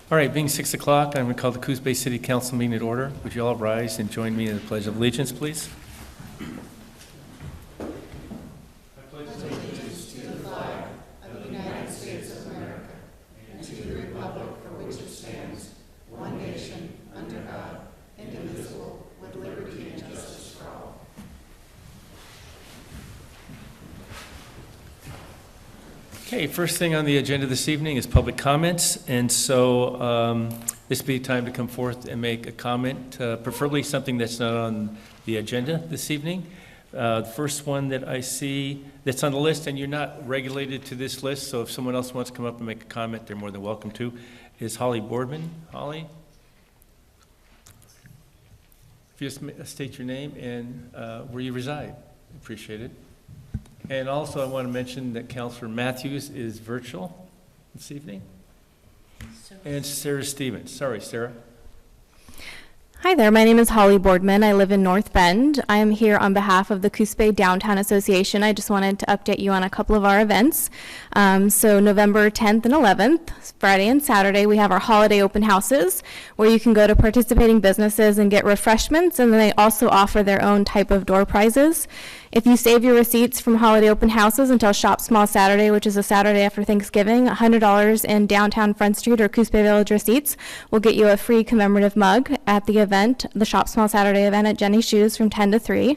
All right, being 6 o'clock, I'm going to call the Coos Bay City Council meeting to order. Would you all rise and join me in the Pledge of Allegiance, please? Okay, first thing on the agenda this evening is public comments, and so this would be time to come forth and make a comment, preferably something that's not on the agenda this evening. The first one that I see that's on the list, and you're not regulated to this list, so if someone else wants to come up and make a comment, they're more than welcome to, is Holly Boardman. Holly? If you just state your name and where you reside, appreciate it. And also, I want to mention that Councilor Matthews is virtual this evening. And Sarah Stevens. Sorry, Sarah. Hi there, my name is Holly Boardman. I live in North Bend. I am here on behalf of the Coos Bay Downtown Association. I just wanted to update you on a couple of our events. So November 10th and 11th, Friday and Saturday, we have our holiday open houses where you can go to participating businesses and get refreshments, and then they also offer their own type of door prizes. If you save your receipts from holiday open houses until Shop Small Saturday, which is a Saturday after Thanksgiving, $100 in downtown Front Street or Coos Bay Village receipts will get you a free commemorative mug at the event, the Shop Small Saturday event at Jenny's Shoes from 10 to 3.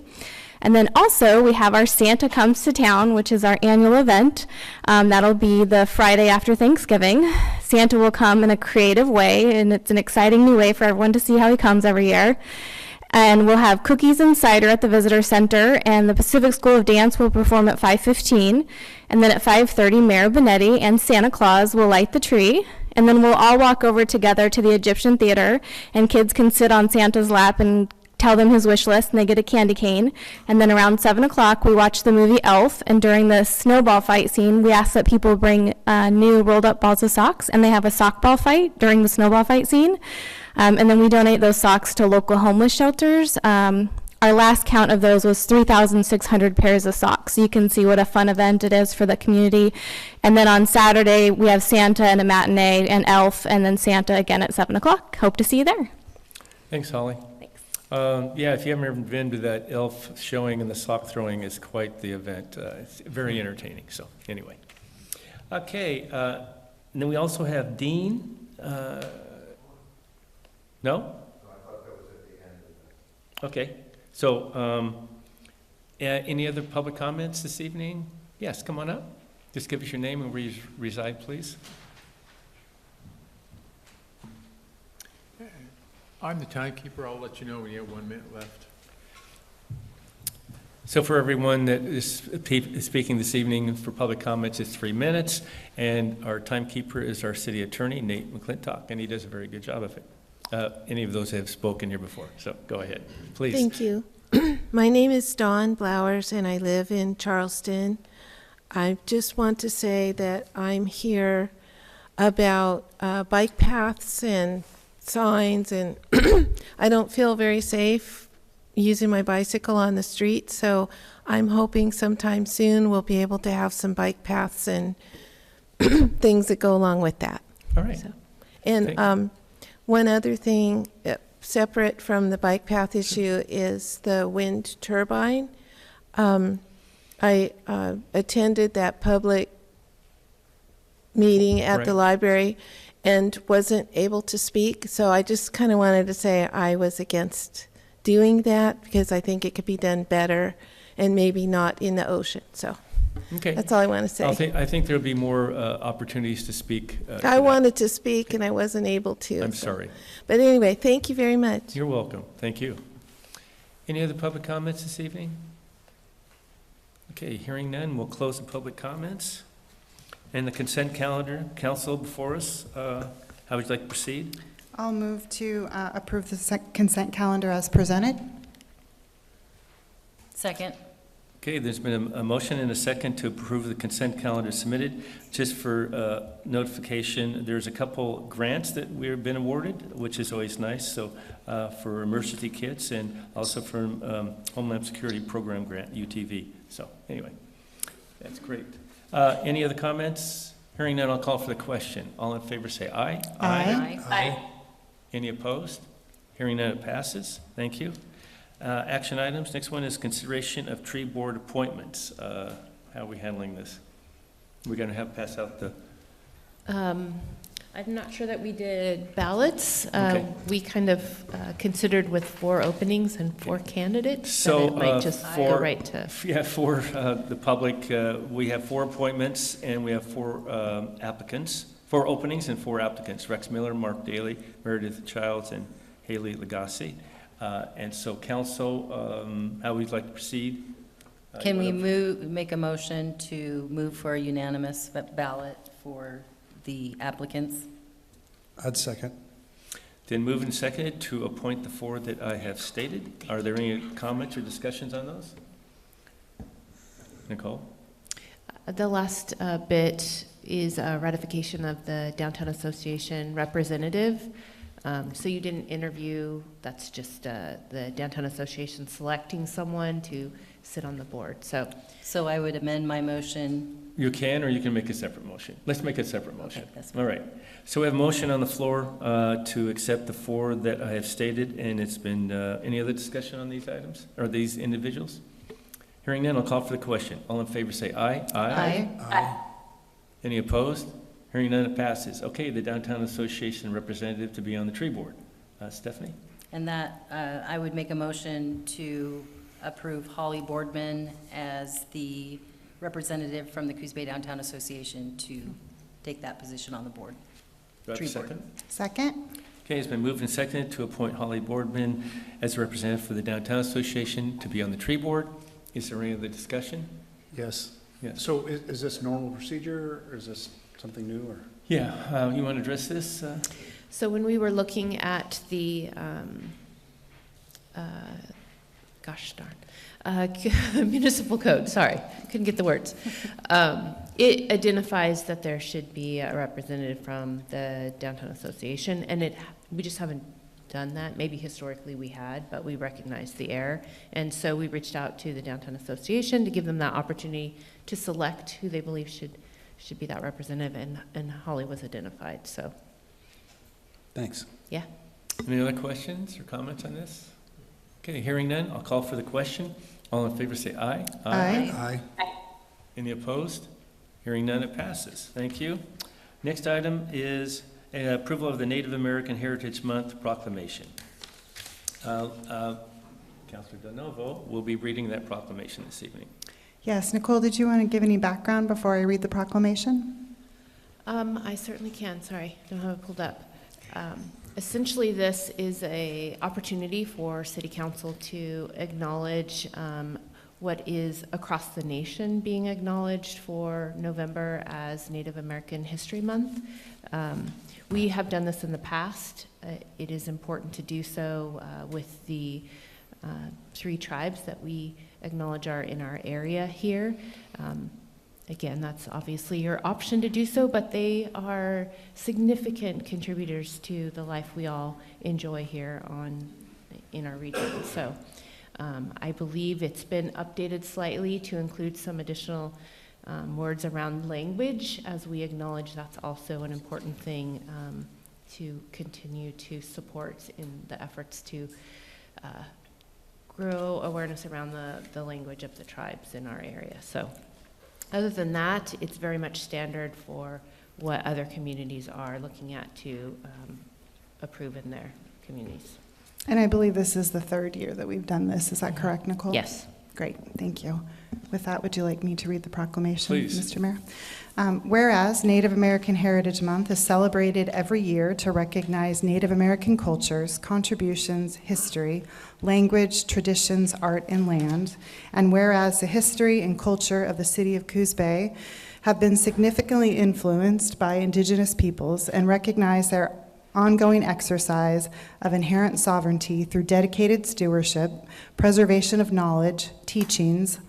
And then also we have our Santa Comes to Town, which is our annual event. That'll be the Friday after Thanksgiving. Santa will come in a creative way, and it's an exciting new way for everyone to see how he comes every year. And we'll have cookies and cider at the Visitor Center, and the Pacific School of Dance will perform at 5:15. And then at 5:30, Mayor Benetti and Santa Claus will light the tree. And then we'll all walk over together to the Egyptian Theater, and kids can sit on Santa's lap and tell them his wish list, and they get a candy cane. And then around 7 o'clock, we watch the movie Elf, and during the snowball fight scene, we ask that people bring new rolled up balls of socks, and they have a sock ball fight during the snowball fight scene. And then we donate those socks to local homeless shelters. Our last count of those was 3,600 pairs of socks. So you can see what a fun event it is for the community. And then on Saturday, we have Santa and a matinee and Elf, and then Santa again at 7 o'clock. Hope to see you there. Thanks, Holly. Thanks. Yeah, if you haven't ever been to that Elf showing and the sock throwing is quite the event. It's very entertaining, so anyway. Okay, and then we also have Dean. No? No, I thought that was at the end of that. Okay, so any other public comments this evening? Yes, come on up. Just give us your name and where you reside, please. I'm the timekeeper. I'll let you know when you have 1 minute left. So for everyone that is speaking this evening for public comments, it's 3 minutes, and our timekeeper is our city attorney, Nate McClintock, and he does a very good job of it. Any of those have spoken here before, so go ahead, please. Thank you. My name is Dawn Blowers, and I live in Charleston. I just want to say that I'm here about bike paths and signs, and I don't feel very safe using my bicycle on the street, so I'm hoping sometime soon we'll be able to have some bike paths and things that go along with that. All right. So, and one other thing, separate from the bike path issue is the wind turbine. I attended that public meeting at the Right. library and wasn't able to speak, so I just kind of wanted to say I was against doing that because I think it could be done better and maybe not in the ocean. So Okay. that's all I want to say. I think there'll be more opportunities to speak. To I that. wanted to speak and I wasn't able to. I'm so. sorry. But anyway, thank you very much. You're welcome. Thank you. Any other public comments this evening? Okay, hearing none, we'll close the public comments. And the consent calendar, council before us, how would you like to proceed? I'll move to approve the consent calendar as presented. Second. Okay, there's been a motion and a second to approve the consent calendar submitted. Just for notification, there's a couple grants that we've been awarded, which is always nice, so for emergency kits and also for Homeland Security Program grant, UTV. So anyway, that's great. Any other comments? Hearing none, I'll call for the question. All in favor say aye. Aye. Aye. Any opposed? Hearing none, it passes. Thank you. Action items. Next one is consideration of tree board appointments. How are we handling this? We're going to have pass out the, I'm not sure that we did ballots. Okay. We kind of considered with 4 openings and 4 candidates. So, and it might just go for- right to. yeah, for the public, we have 4 appointments and we have 4 applicants, 4 openings and 4 applicants. Rex Miller, Mark Daly, Meredith Childs, and Haley Lagasse. And so council, how would you like to proceed? Can we you make a motion to move for a unanimous ballot for the applicants? I'd second. Then moved and seconded to appoint the 4 that I have stated. Are there any comments or discussions on those? Nicole? The last bit is ratification of the Downtown Association representative. So you didn't interview, that's just the Downtown Association selecting someone to sit on the board. So I would amend my motion. You can, or you can make a separate motion. Let's make a separate motion. Okay, that's fine. All right. So we have a motion on the floor to accept the 4 that I have stated, and it's been, any other discussion on these items, or these individuals? Hearing none, I'll call for the question. All in favor say aye. Aye. Any opposed? Hearing none, it passes. Okay, the Downtown Association representative to be on the tree board. Stephanie? And that, I would make a motion to approve Holly Boardman as the representative from the Coos Bay Downtown Association to take that position on the board. Do I have a Tree board. second? Second. Okay, it's been moved and seconded to appoint Holly Boardman as a representative for the Downtown Association to be on the tree board. Is there any other discussion? Yes. Yes. So is this normal procedure, or is this something new, or? Yeah, you want to address this? So when we were looking at the, gosh darn, municipal code, sorry, couldn't get the words. It identifies that there should be a representative from the Downtown Association, and we just haven't done that. Maybe historically we had, but we recognized the error. And so we reached out to the Downtown Association to give them that opportunity to select who they believe should be that representative, and Holly was identified, so, Thanks. yeah. Any other questions or comments on this? Okay, hearing none, I'll call for the question. All in favor say aye. Aye. Aye. Any opposed? Hearing none, it passes. Thank you. Next item is approval of the Native American Heritage Month proclamation. Councilor DeNovo will be reading that proclamation this evening. Yes, Nicole, did you want to give any background before I read the proclamation? I certainly can, sorry, don't have it pulled up. Essentially, this is a opportunity for City Council to acknowledge what is across the nation being acknowledged for November as Native American History Month. We have done this in the past. It is important to do so with the 3 tribes that we acknowledge are in our area here. Again, that's obviously your option to do so, but they are significant contributors to the life we all enjoy here in our region. So I believe it's been updated slightly to include some additional words around language, as we acknowledge that's also an important thing to continue to support in the efforts to grow awareness around the language of the tribes in our area. So other than that, it's very much standard for what other communities are looking at to approve in their communities. And I believe this is the third year that we've done this. Is that correct, Nicole? Yes. Great, thank you. With that, would you like me to read the proclamation, Please. Mr. Mayor? Whereas Native American Heritage Month is celebrated every year to recognize Native American cultures, contributions, history, language, traditions, art, and land, and whereas the history and culture of the city of Coos Bay have been significantly influenced by Indigenous peoples and recognize their ongoing exercise of inherent sovereignty through dedicated stewardship, preservation of knowledge, teachings,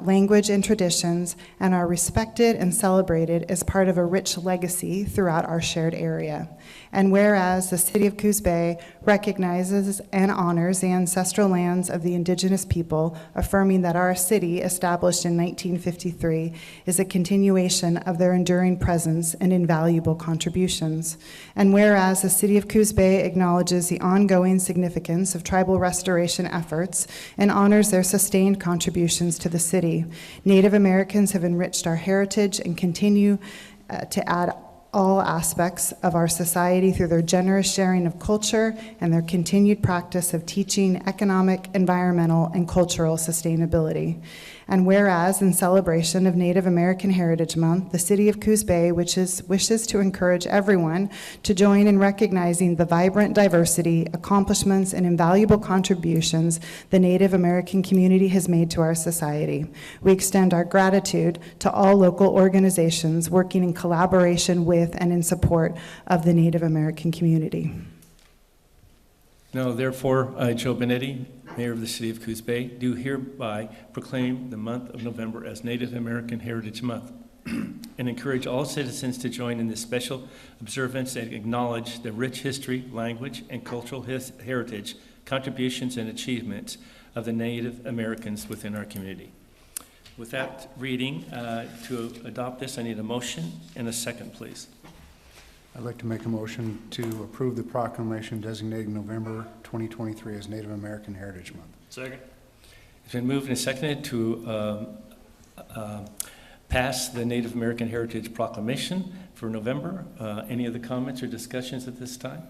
language, and traditions, and are respected and celebrated as part of a rich legacy throughout our shared area. And whereas the City of Coos Bay recognizes and honors the ancestral lands of the Indigenous people, affirming that our city, established in 1953, is a continuation of their enduring presence and invaluable contributions. And whereas the City of Coos Bay acknowledges the ongoing significance of tribal restoration efforts and honors their sustained contributions to the city, Native Americans have enriched our heritage and continue to add all aspects of our society through their generous sharing of culture and their continued practice of teaching economic, environmental, and cultural sustainability. And whereas, in celebration of Native American Heritage Month, the City of Coos Bay wishes to encourage everyone to join in recognizing the vibrant diversity, accomplishments, and invaluable contributions the Native American community has made to our society. We extend our gratitude to all local organizations working in collaboration with and in support of the Native American community. Now, therefore, I, Joe Benetti, Mayor of the City of Coos Bay, do hereby proclaim the month of November as Native American Heritage Month and encourage all citizens to join in this special observance and acknowledge the rich history, language, and cultural heritage, contributions, and achievements of the Native Americans within our community. With that reading, to adopt this, I need a motion and a second, please. I'd like to make a motion to approve the proclamation designating November 2023 as Native American Heritage Month. Second. It's been moved and seconded to pass the Native American Heritage Proclamation for November. Any other comments or discussions at this time?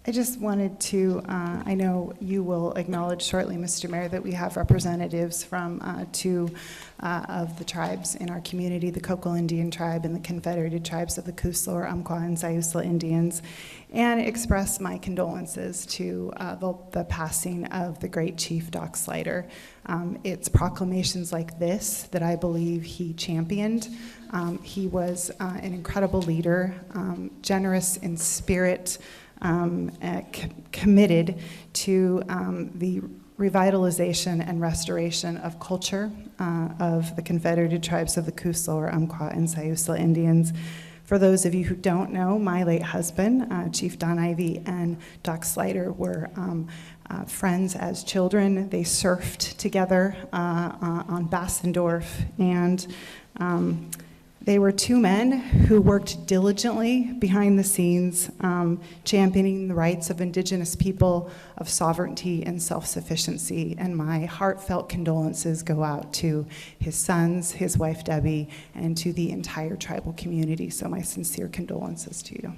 I just wanted to, I know you will acknowledge shortly, Mr. Mayor, that we have representatives from two of the tribes in our community, the Coco Indian Tribe and the Confederated Tribes of the Coos, Lower Umpqua, and Siuslaw Indians, and express my condolences to the passing of the great Chief Doc Slider. It's proclamations like this that I believe he championed. He was an incredible leader, generous in spirit, committed to the revitalization and restoration of culture of the Confederated Tribes of the Coos, Lower Umpqua, and Siuslaw Indians. For those of you who don't know, my late husband, Chief Don Ivy, and Doc Slider were friends as children. They surfed together on Bassendorf, and they were two men who worked diligently behind the scenes, championing the rights of Indigenous people, of sovereignty and self-sufficiency. And my heartfelt condolences go out to his sons, his wife Debbie, and to the entire tribal community. So my sincere condolences to you.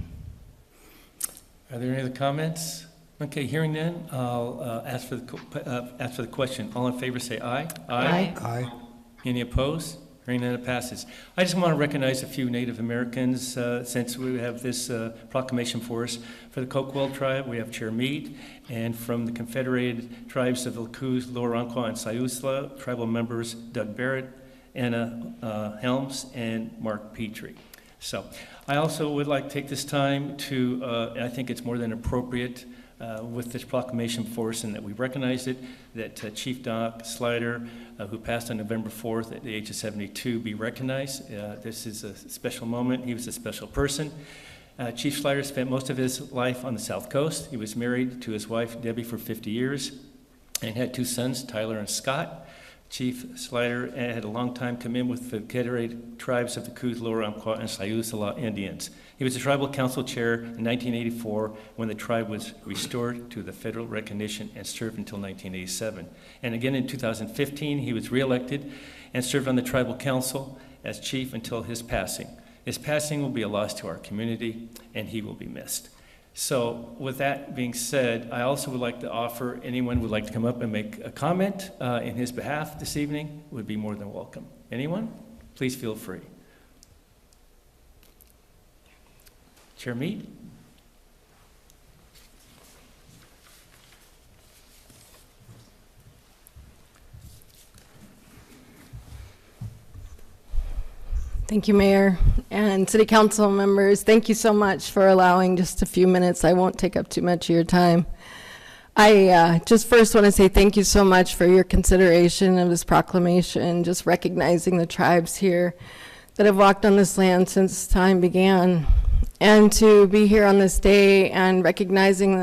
Are there any other comments? Okay, hearing none, I'll ask for the question. All in favor say aye. Aye. Aye. Any opposed? Hearing none, it passes. I just want to recognize a few Native Americans since we have this proclamation for us. For the Coquille tribe, we have Chair Mead, and from the Confederated Tribes of the Coos, Lower Umpqua, and Siuslaw, tribal members Doug Barrett, Anna Helms, and Mark Petrie. So I also would like to take this time to, I think it's more than appropriate with this proclamation for us, and that we recognize it, that Chief Doc Slider, who passed on November 4th at the age of 72, be recognized. This is a special moment. He was a special person. Chief Slider spent most of his life on the South Coast. He was married to his wife, Debbie, for 50 years, and had two sons, Tyler and Scott. Chief Slider had a long-time commitment with the Confederated Tribes of the Coos, Lower Umpqua, and Siuslaw Indians. He was the tribal council chair in 1984 when the tribe was restored to the federal recognition and served until 1987. And again in 2015, he was reelected and served on the tribal council as chief until his passing. His passing will be a loss to our community, and he will be missed. So with that being said, I also would like to offer anyone who would like to come up and make a comment in his behalf this evening would be more than welcome. Anyone? Please feel free. Chair Mead? Thank you, Mayor, and City Council members. Thank you so much for allowing just a few minutes. I won't take up too much of your time. I just first want to say thank you so much for your consideration of this proclamation, just recognizing the tribes here that have walked on this land since time began, and to be here on this day and recognizing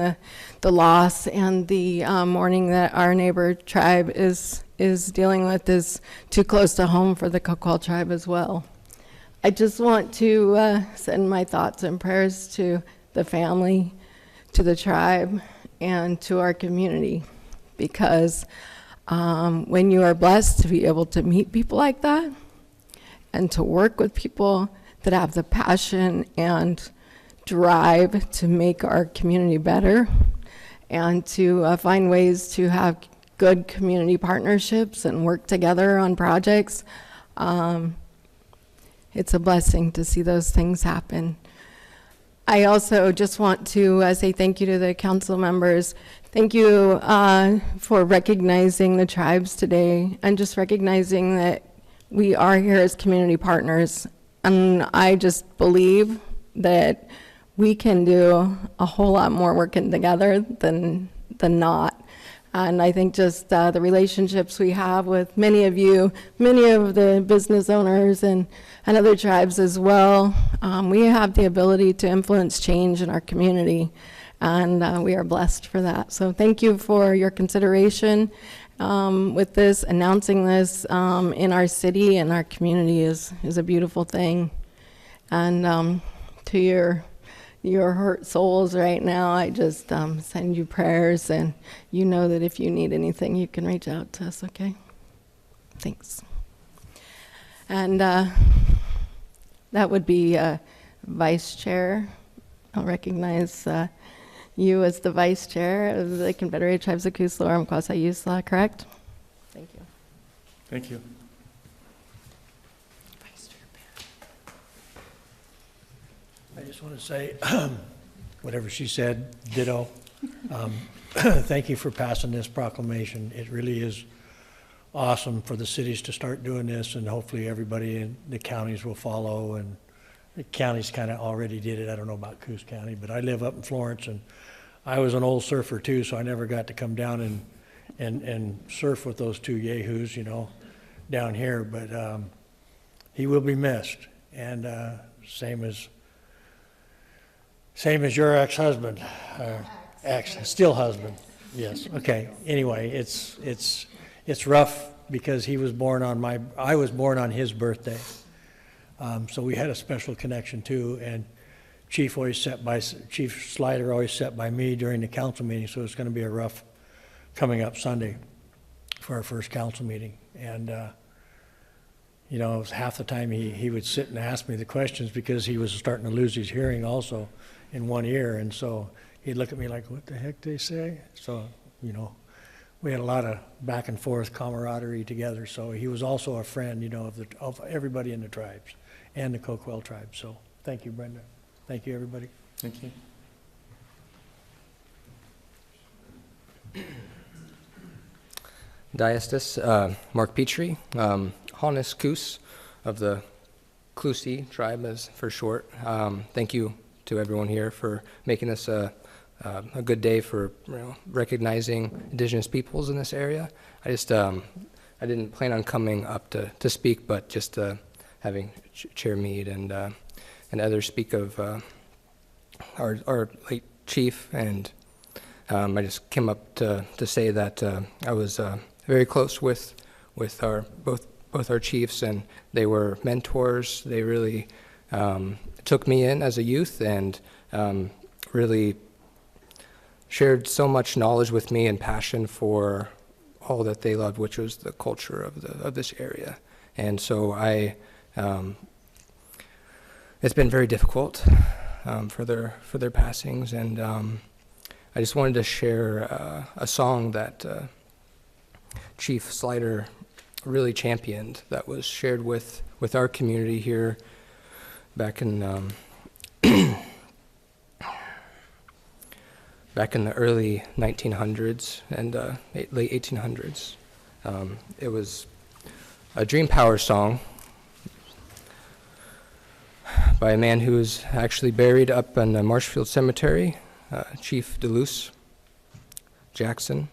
the loss and the mourning that our neighbor tribe is dealing with is too close to home for the Coquille tribe as well. I just want to send my thoughts and prayers to the family, to the tribe, and to our community, because when you are blessed to be able to meet people like that and to work with people that have the passion and drive to make our community better and to find ways to have good community partnerships and work together on projects, it's a blessing to see those things happen. I also just want to say thank you to the council members. Thank you for recognizing the tribes today and just recognizing that we are here as community partners. And I just believe that we can do a whole lot more working together than not. And I think just the relationships we have with many of you, many of the business owners and other tribes as well, we have the ability to influence change in our community, and we are blessed for that. So thank you for your consideration with this. Announcing this in our city and our community is a beautiful thing. And to your hurt souls right now, I just send you prayers, and you know that if you need anything, you can reach out to us, okay? Thanks. And that would be Vice Chair. I'll recognize you as the Vice Chair of the Confederated Tribes of Coos, Lower Umpqua, Siuslaw, correct? Thank you. Thank you. I just want to say, whatever she said, ditto. Thank you for passing this proclamation. It really is awesome for the cities to start doing this, and hopefully everybody in the counties will follow. And the counties kind of already did it. I don't know about Coos County, but I live up in Florence, and I was an old surfer too, so I never got to come down and surf with those two yahoos, you know, down here. But he will be missed, and same as your ex-husband, still husband, yes. Okay. Anyway, it's rough because he was born on I was born on his birthday, so we had a special connection too. And Chief Slider always sat by me during the council meeting, so it's going to be a rough coming up Sunday for our first council meeting. And you know, it was half the time he would sit and ask me the questions because he was starting to lose his hearing also in one ear, and so he'd look at me like, what the heck did they say? So, you know, we had a lot of back and forth camaraderie together. So he was also a friend, you know, of everybody in the tribes and the Coquille tribe. So thank you, Brenda. Thank you, everybody. Thank you. Diastis, Mark Petrie, Hannes Coos of the Clusi tribe, as for short. Thank you to everyone here for making this a good day for recognizing Indigenous peoples in this area. I just I didn't plan on coming up to speak, but just having Chair Mead and others speak of our late chief, and I just came up to say that I was very close with with our both our chiefs, and they were mentors. They really took me in as a youth and really shared so much knowledge with me and passion for all that they loved, which was the culture of this area. And so it's been very difficult for their passings, and I just wanted to share a song that Chief Slider really championed, that was shared with our community here back in back in the early 1900s and late 1800s. It was a Dream Power song by a man who is actually buried up in the Marshfield Cemetery, Chief DeLuce Jackson.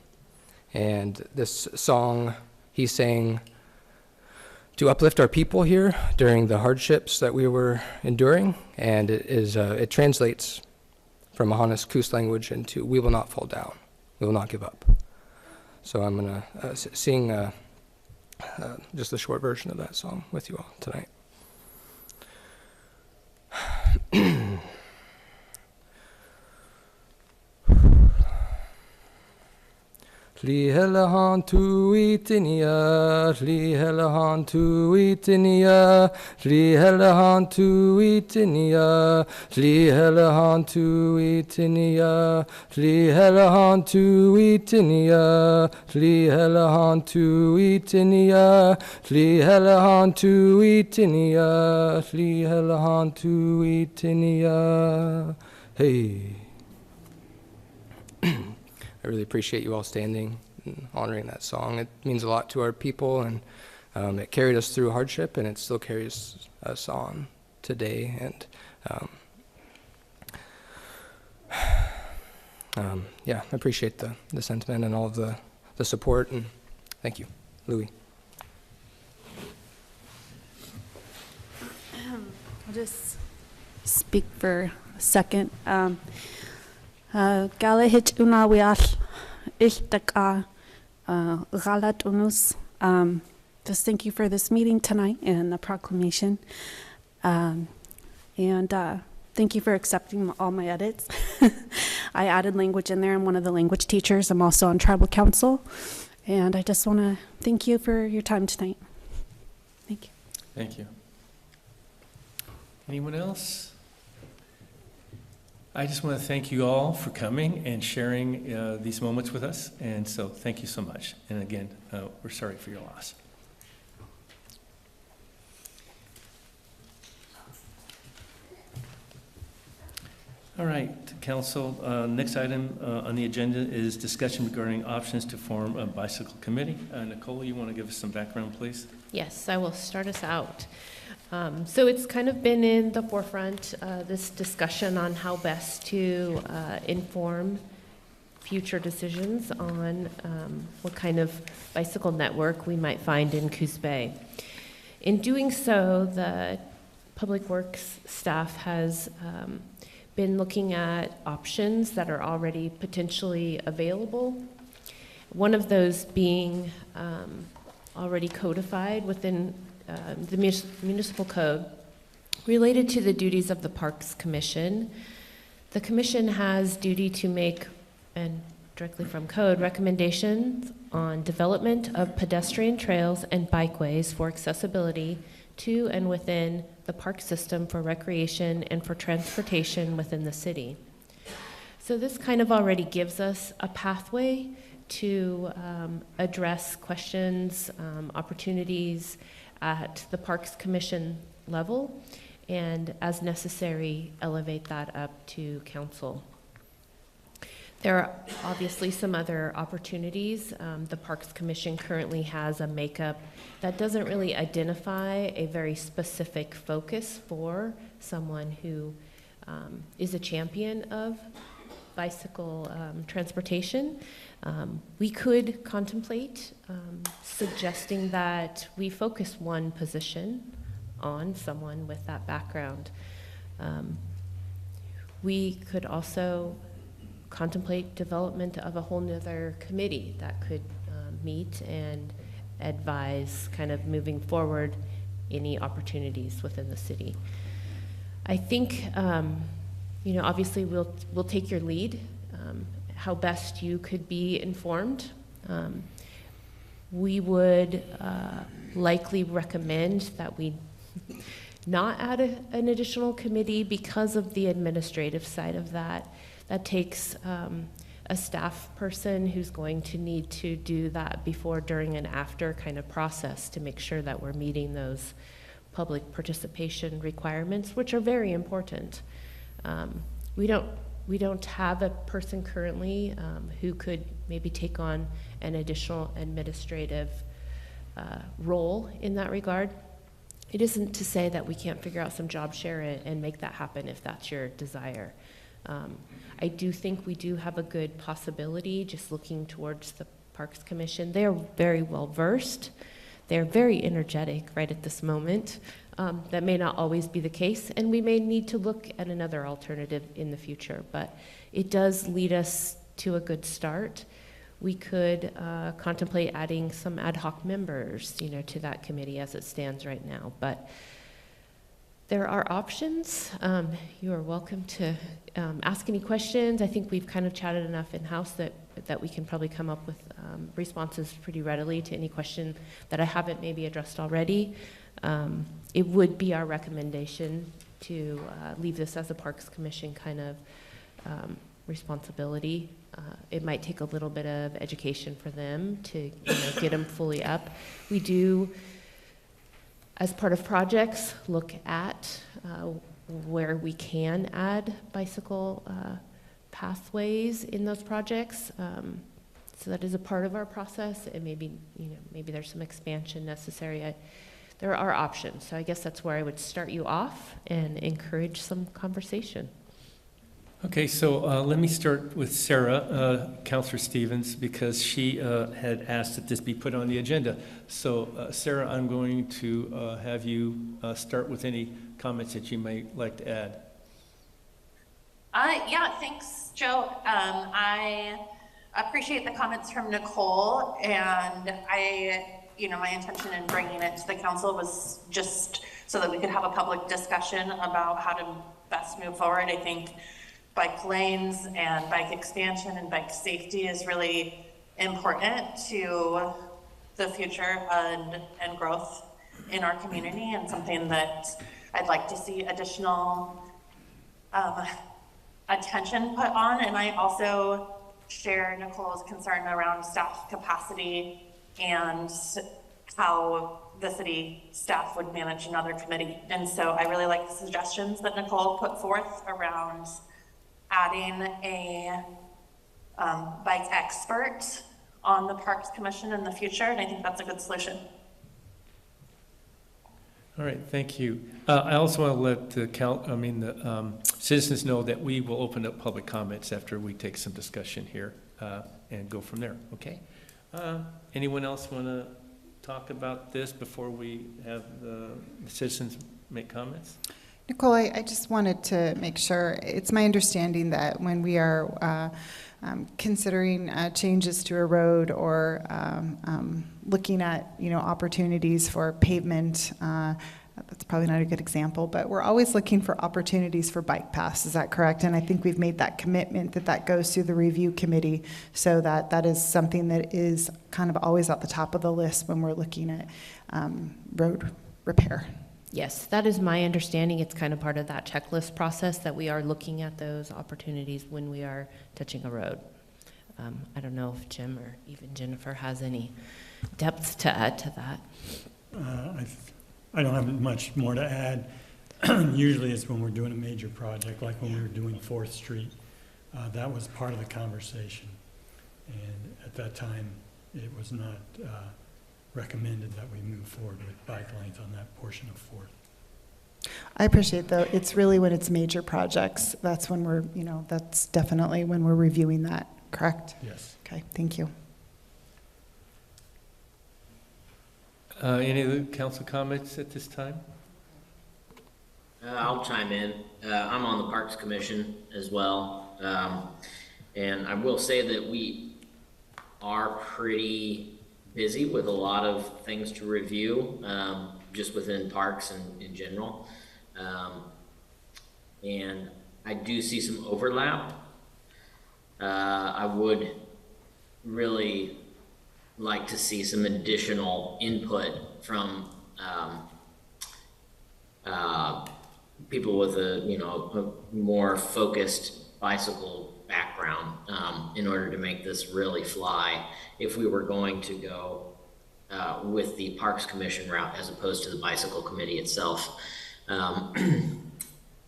And this song he sang to uplift our people here during the hardships that we were enduring, and it translates from Ahana's Coos language into "We will not fall down, we will not give up." So I'm gonna sing just a short version of that song with you all tonight. Li helahan tu itinia, li helahan tu itinia, li helahan tu itinia, li helahan tu itinia, li helahan tu itinia, li helahan tu itinia, li helahan tu itinia, li helahan tu itinia. Hey. I really appreciate you all standing and honoring that song. It means a lot to our people, and it carried us through hardship, and it still carries us on today. And yeah, I appreciate the sentiment and all of the support, and thank you. Louis. I'll just speak for a second. Galahit unawial ishtaka galat unus. Just thank you for this meeting tonight and the proclamation. And thank you for accepting all my edits. I added language in there. I'm one of the language teachers. I'm also on tribal council. And I just want to thank you for your time tonight. Thank you. Thank you. Anyone else? I just want to thank you all for coming and sharing these moments with us. And so thank you so much. And again, we're sorry for your loss. All right, Council, next item on the agenda is discussion regarding options to form a bicycle committee. Nicole, you want to give us some background, please? Yes, I will start us out. So it's kind of been in the forefront, this discussion on how best to inform future decisions on what kind of bicycle network we might find in Coos Bay. In doing so, the Public Works staff has been looking at options that are already potentially available. One of those being already codified within the municipal code related to the duties of the Parks Commission. The commission has duty to make, and directly from code, recommendations on development of pedestrian trails and bikeways for accessibility to and within the park system for recreation and for transportation within the city. So this kind of already gives us a pathway to address questions, opportunities at the Parks Commission level, and as necessary, elevate that up to council. There are obviously some other opportunities. The Parks Commission currently has a makeup that doesn't really identify a very specific focus for someone who is a champion of bicycle transportation. We could contemplate suggesting that we focus one position on someone with that background. We could also contemplate development of a whole nother committee that could meet and advise kind of moving forward any opportunities within the city. I think, obviously we'll take your lead, how best you could be informed. We would likely recommend that we not add an additional committee because of the administrative side of that. That takes a staff person who's going to need to do that before, during, and after kind of process to make sure that we're meeting those public participation requirements, which are very important. We don't have a person currently who could maybe take on an additional administrative role in that regard. It isn't to say that we can't figure out some job share and make that happen if that's your desire. I do think we do have a good possibility just looking towards the Parks Commission. They are very well versed. They're very energetic right at this moment. That may not always be the case, and we may need to look at another alternative in the future, but it does lead us to a good start. We could contemplate adding some ad hoc members, to that committee as it stands right now, but there are options. You are welcome to ask any questions. I think we've kind of chatted enough in-house that we can probably come up with responses pretty readily to any question that I haven't maybe addressed already. It would be our recommendation to leave this as a Parks Commission kind of responsibility. It might take a little bit of education for them to get them fully up. We do, as part of projects, look at where we can add bicycle pathways in those projects. So that is a part of our process, and maybe there's some expansion necessary. There are options, so I guess that's where I would start you off and encourage some conversation. Okay, so let me start with Sarah, Councilor Stevens, because she had asked that this be put on the agenda. So Sarah, I'm going to have you start with any comments that you might like to add. Yeah, thanks, Joe. I appreciate the comments from Nicole, and my intention in bringing it to the council was just so that we could have a public discussion about how to best move forward. I think bike lanes and bike expansion and bike safety is really important to the future and growth in our community, and something that I'd like to see additional attention put on. And I also share Nicole's concern around staff capacity and how the city staff would manage another committee. And so I really like the suggestions that Nicole put forth around adding a bike expert on the Parks Commission in the future, and I think that's a good solution. All right, thank you. I also want to let the citizens know that we will open up public comments after we take some discussion here and go from there, okay? Anyone else want to talk about this before we have the citizens make comments? Nicole, I just wanted to make sure, it's my understanding that when we are considering changes to a road or looking at opportunities for pavement, that's probably not a good example, but we're always looking for opportunities for bike paths. Is that correct? And I think we've made that commitment that goes through the review committee, so that is something that is kind of always at the top of the list when we're looking at road repair. Yes, that is my understanding. It's kind of part of that checklist process that we are looking at those opportunities when we are touching a road. I don't know if Jim or even Jennifer has any depth to add to that. I don't have much more to add. Usually it's when we're doing a major project, like when we were doing 4th Street. That was part of the conversation. And at that time, it was not recommended that we move forward with bike lanes on that portion of 4th. I appreciate, though, it's really when it's major projects, that's when we're, that's definitely when we're reviewing that, correct? Yes. Okay, thank you. Any other council comments at this time? I'll chime in. I'm on the Parks Commission as well. And I will say that we are pretty busy with a lot of things to review, just within parks and in general. And I do see some overlap. I would really like to see some additional input from people with a more focused bicycle background, in order to make this really fly, if we were going to go with the Parks Commission route as opposed to the bicycle committee itself.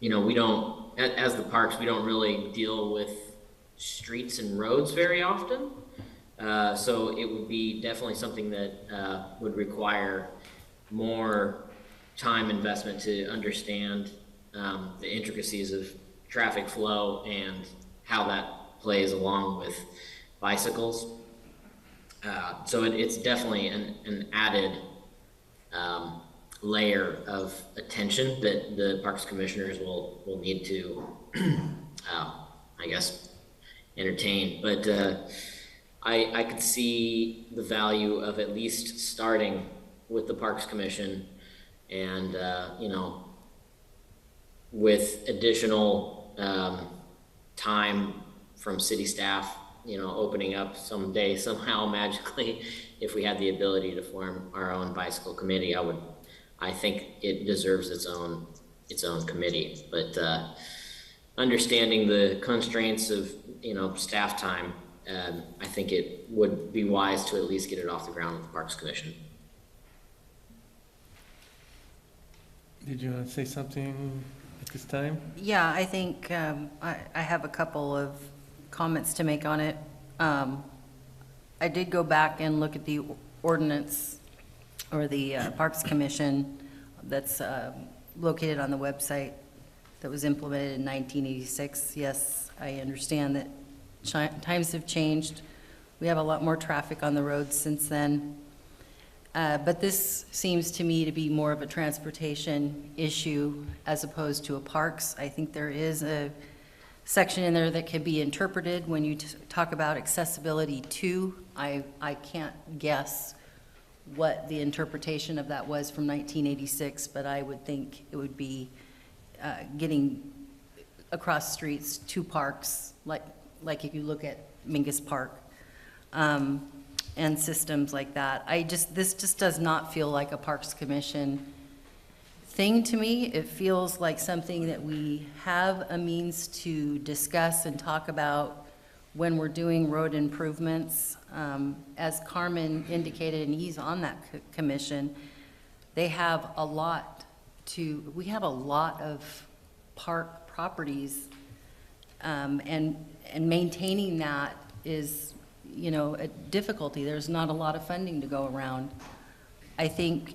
We don't, as the parks, we don't really deal with streets and roads very often. So it would be definitely something that would require more time investment to understand the intricacies of traffic flow and how that plays along with bicycles. So it's definitely an added layer of attention that the Parks Commissioners will need to, I guess, entertain. But I could see the value of at least starting with the Parks Commission, and with additional time from city staff, opening up someday somehow magically, if we had the ability to form our own bicycle committee, I think it deserves its own committee. But understanding the constraints of staff time, I think it would be wise to at least get it off the ground with the Parks Commission. Did you want to say something at this time? Yeah, I think I have a couple of comments to make on it. I did go back and look at the ordinance, or the Parks Commission that's located on the website, that was implemented in 1986. Yes, I understand that times have changed. We have a lot more traffic on the roads since then. But this seems to me to be more of a transportation issue as opposed to a parks. I think there is a section in there that can be interpreted when you talk about accessibility to. I can't guess what the interpretation of that was from 1986, but I would think it would be getting across streets to parks, like if you look at Mingus Park, and systems like that. This just does not feel like a Parks Commission thing to me. It feels like something that we have a means to discuss and talk about when we're doing road improvements. As Carmen indicated, and he's on that commission, we have a lot of park properties, and maintaining that is a difficulty. There's not a lot of funding to go around. I think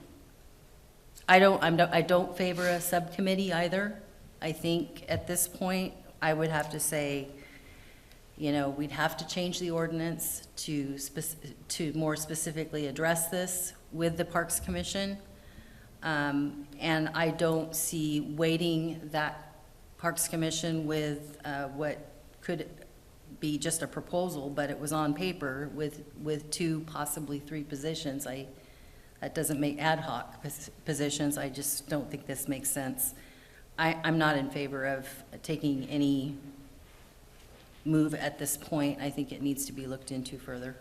I don't favor a subcommittee either. I think at this point I would have to say, we'd have to change the ordinance to more specifically address this with the Parks Commission. And I don't see weighting that Parks Commission with what could be just a proposal, but it was on paper with 2, possibly 3 positions. That doesn't make ad hoc positions. I just don't think this makes sense. I'm not in favor of taking any move at this point. I think it needs to be looked into further.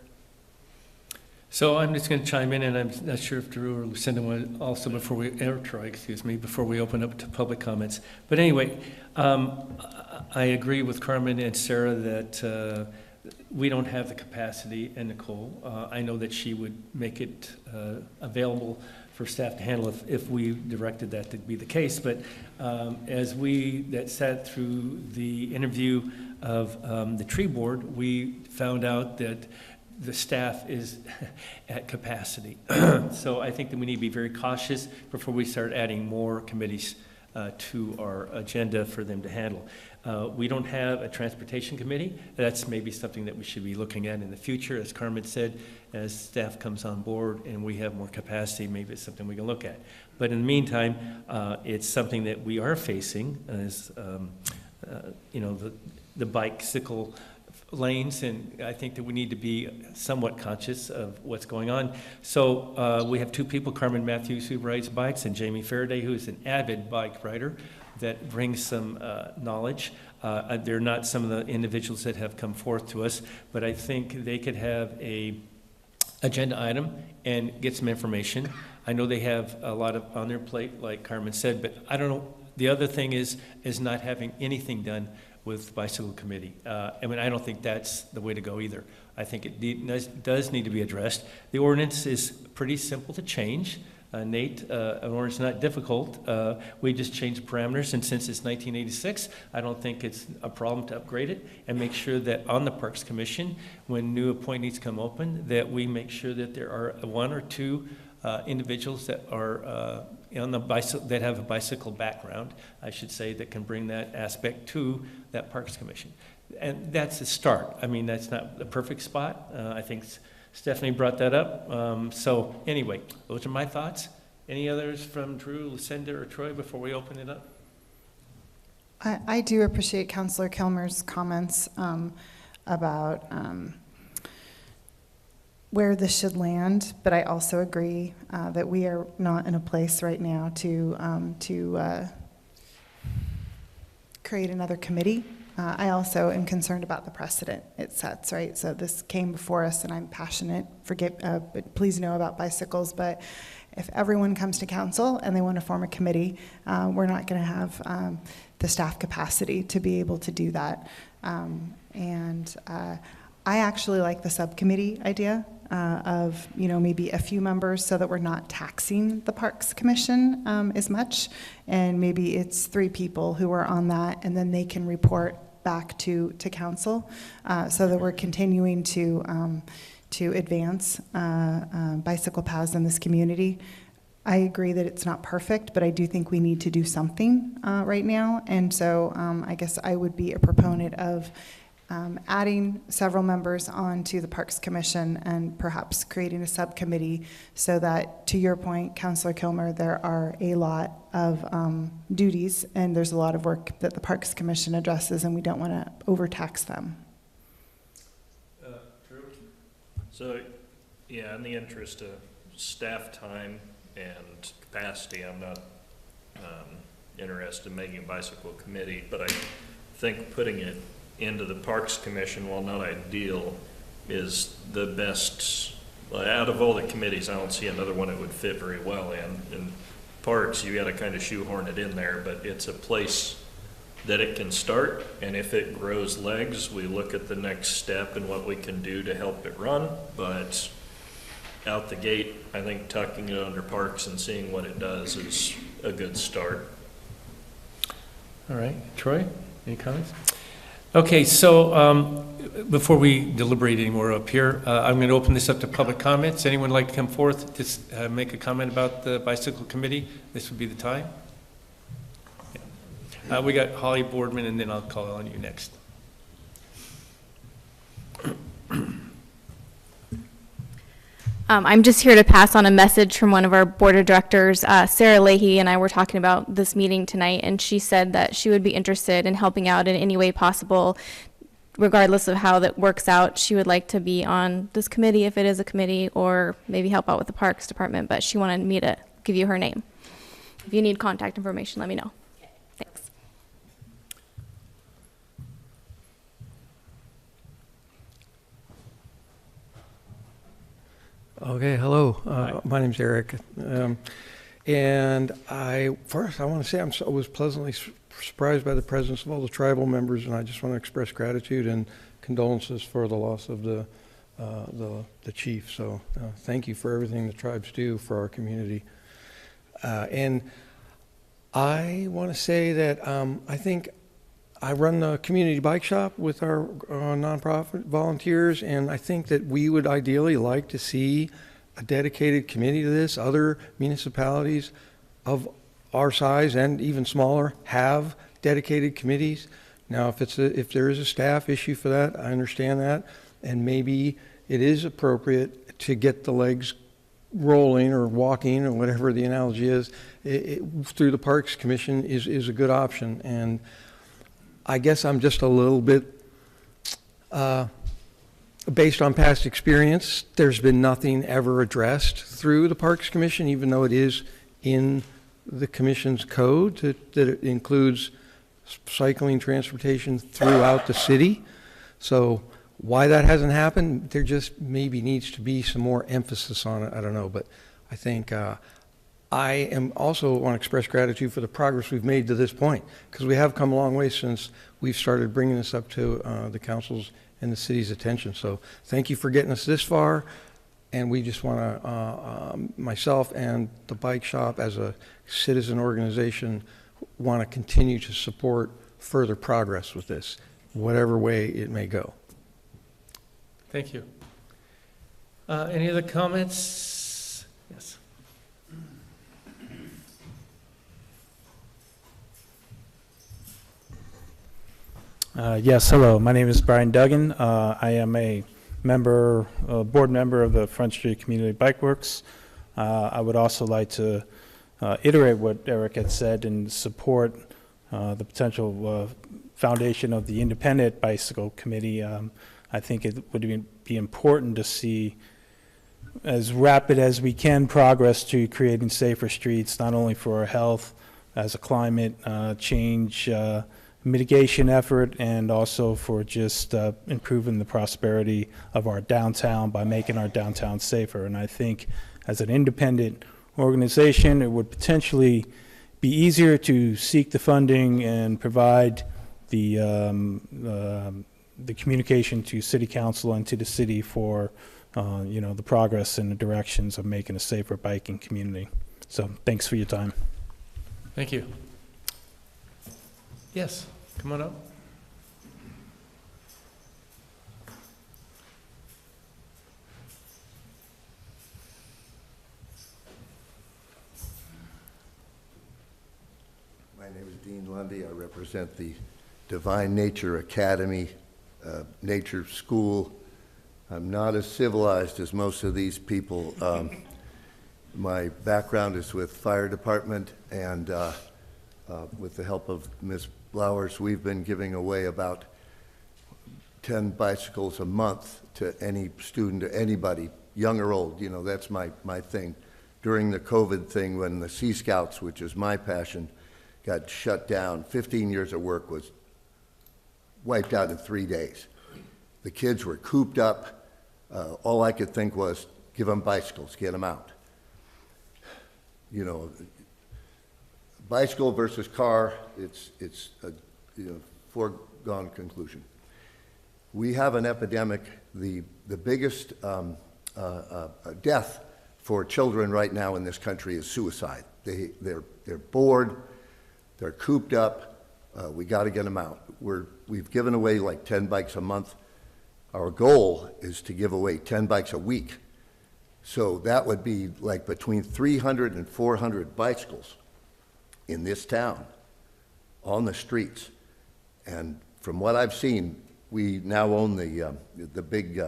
So I'm just going to chime in, and I'm not sure if Drew or Lucinda want also Troy, before we open up to public comments. But anyway, I agree with Carmen and Sarah that we don't have the capacity, and Nicole. I know that she would make it available for staff to handle if we directed that to be the case. But as we that sat through the interview of the tree board, we found out that the staff is at capacity. So I think that we need to be very cautious before we start adding more committees to our agenda for them to handle. We don't have a transportation committee. That's maybe something that we should be looking at in the future. As Carmen said, as staff comes on board and we have more capacity, maybe it's something we can look at. But in the meantime, it's something that we are facing as, the bicycle lanes, and I think that we need to be somewhat conscious of what's going on. So we have two people, Carmen Matthews, who rides bikes, and Jamie Faraday, who is an avid bike rider that brings some knowledge. They're not some of the individuals that have come forth to us, but I think they could have a agenda item and get some information. I know they have a lot on their plate, like Carmen said, but I don't know. The other thing is not having anything done with the bicycle committee. I mean, I don't think that's the way to go either. I think it does need to be addressed. The ordinance is pretty simple to change. Nate, an ordinance is not difficult. We just changed parameters, and since it's 1986, I don't think it's a problem to upgrade it and make sure that on the Parks Commission, when new appointees come open, that we make sure that there are one or two individuals that are on the bicycle, that have a bicycle background, I should say, that can bring that aspect to that Parks Commission. And that's a start. I mean, that's not the perfect spot. I think Stephanie brought that up. So anyway, those are my thoughts. Any others from Drew, Lucinda, or Troy before we open it up? I do appreciate Councilor Kilmer's comments about where this should land, but I also agree that we are not in a place right now to create another committee. I also am concerned about the precedent it sets, right? So this came before us, and I'm passionate, but please know about bicycles, but if everyone comes to council and they want to form a committee, we're not going to have the staff capacity to be able to do that. I actually like the subcommittee idea of, maybe a few members so that we're not taxing the Parks Commission as much. And maybe it's 3 people who are on that, and then they can report back to council so that we're continuing to advance bicycle paths in this community. I agree that it's not perfect, but I do think we need to do something right now. And so I guess I would be a proponent of adding several members onto the Parks Commission and perhaps creating a subcommittee so that, to your point, Councilor Kilmer, there are a lot of duties and there's a lot of work that the Parks Commission addresses, and we don't want to overtax them. Drew? So, yeah, in the interest of staff time and capacity, I'm not interested in making a bicycle committee, but I think putting it into the Parks Commission, while not ideal, is the best. Out of all the committees, I don't see another one that would fit very well in Parks. You got to kind of shoehorn it in there, but it's a place that it can start, and if it grows legs, we look at the next step and what we can do to help it run. But out the gate, I think tucking it under Parks and seeing what it does is a good start. All right, Troy, any comments? Okay, so before we deliberate anymore up here, I'm going to open this up to public comments. Anyone like to come forth to make a comment about the bicycle committee? This would be the time. Yeah. We got Holly Boardman, and then I'll call on you next. I'm just here to pass on a message from one of our board of directors. Sarah Leahy and I were talking about this meeting tonight, and she said that she would be interested in helping out in any way possible, regardless of how that works out. She would like to be on this committee if it is a committee, or maybe help out with the Parks Department, but she wanted me to give you her name. If you need contact information, let me know. Thanks. Okay, hello. My name's Eric. And first I want to say I was pleasantly surprised by the presence of all the tribal members, and I just want to express gratitude and condolences for the loss of the chief. So thank you for everything the tribes do for our community. And I want to say that I think I run the community bike shop with our nonprofit volunteers, and I think that we would ideally like to see a dedicated committee to this. Other municipalities of our size and even smaller have dedicated committees. Now, if there is a staff issue for that, I understand that, and maybe it is appropriate to get the legs rolling or walking or whatever the analogy is through the Parks Commission is a good option. And I guess I'm just a little bit Based on past experience, there's been nothing ever addressed through the Parks Commission, even though it is in the commission's code that it includes cycling transportation throughout the city. So why that hasn't happened, there just maybe needs to be some more emphasis on it. I don't know, but I think I am also want to express gratitude for the progress we've made to this point, because we have come a long way since we've started bringing this up to the council's and the city's attention. So thank you for getting us this far, and we just want to, myself and the bike shop as a citizen organization, want to continue to support further progress with this, whatever way it may go. Thank you. Any other comments? Yes. Yes, hello. My name is Brian Duggan. I am a board member of the Front Street Community Bike Works. I would also like to iterate what Eric had said and support the potential foundation of the Independent Bicycle Committee. I think it would be important to see as rapid as we can progress to creating safer streets, not only for our health as a climate change mitigation effort, and also for just improving the prosperity of our downtown by making our downtown safer. And I think as an independent organization, it would potentially be easier to seek the funding and provide the communication to City Council and to the city for the progress and the directions of making a safer biking community. So thanks for your time. Thank you. Yes, come on up. My name is Dean Lundy. I represent the Divine Nature Academy Nature School. I'm not as civilized as most of these people. My background is with fire department, and with the help of Ms. Blowers, we've been giving away about 10 bicycles a month to any student, to anybody, young or old. You know, that's my thing. During the COVID thing, when the Sea Scouts, which is my passion, got shut down, 15 years of work was wiped out in 3 days. The kids were cooped up. All I could think was, give them bicycles, get them out. You know, bicycle versus car, it's a foregone conclusion. We have an epidemic. The biggest death for children right now in this country is suicide. They're bored, they're cooped up. We got to get them out. We've given away like 10 bikes a month. Our goal is to give away 10 bikes a week. So that would be like between 300 and 400 bicycles in this town on the streets. And from what I've seen, we now own the big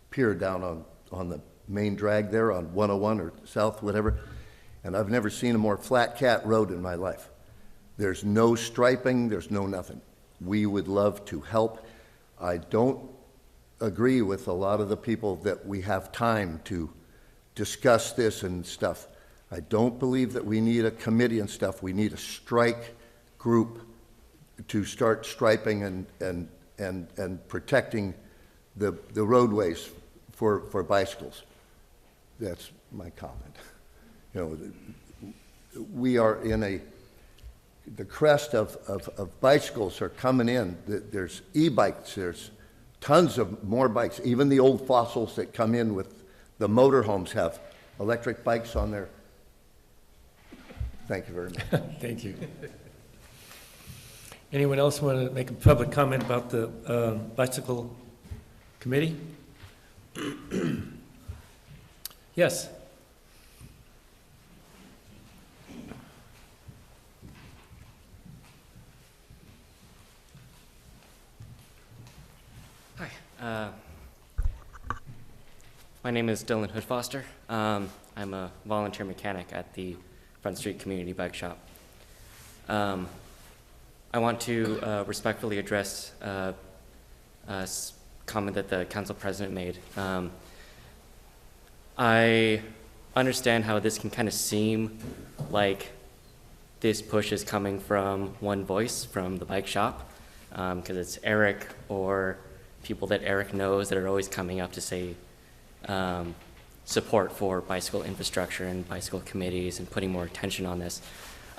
pier down on the main drag there on 101 or South, whatever. And I've never seen a more flat cat road in my life. There's no striping, there's no nothing. We would love to help. I don't agree with a lot of the people that we have time to discuss this and stuff. I don't believe that we need a committee and stuff. We need a strike group to start striping and protecting the roadways for bicycles. That's my comment. You know, we are in the crest of bicycles are coming in. There's e-bikes, there's tons of more bikes. Even the old fossils that come in with the motorhomes have electric bikes on there. Thank you very much. Thank you. Anyone else want to make a public comment about the bicycle committee? Yes. Hi. My name is Dylan Hoodfoster. I'm a volunteer mechanic at the Front Street Community Bike Shop. I want to respectfully address comment that the council president made. I understand how this can kind of seem like this push is coming from one voice, from the bike shop, because it's Eric or people that Eric knows that are always coming up to say support for bicycle infrastructure and bicycle committees and putting more attention on this.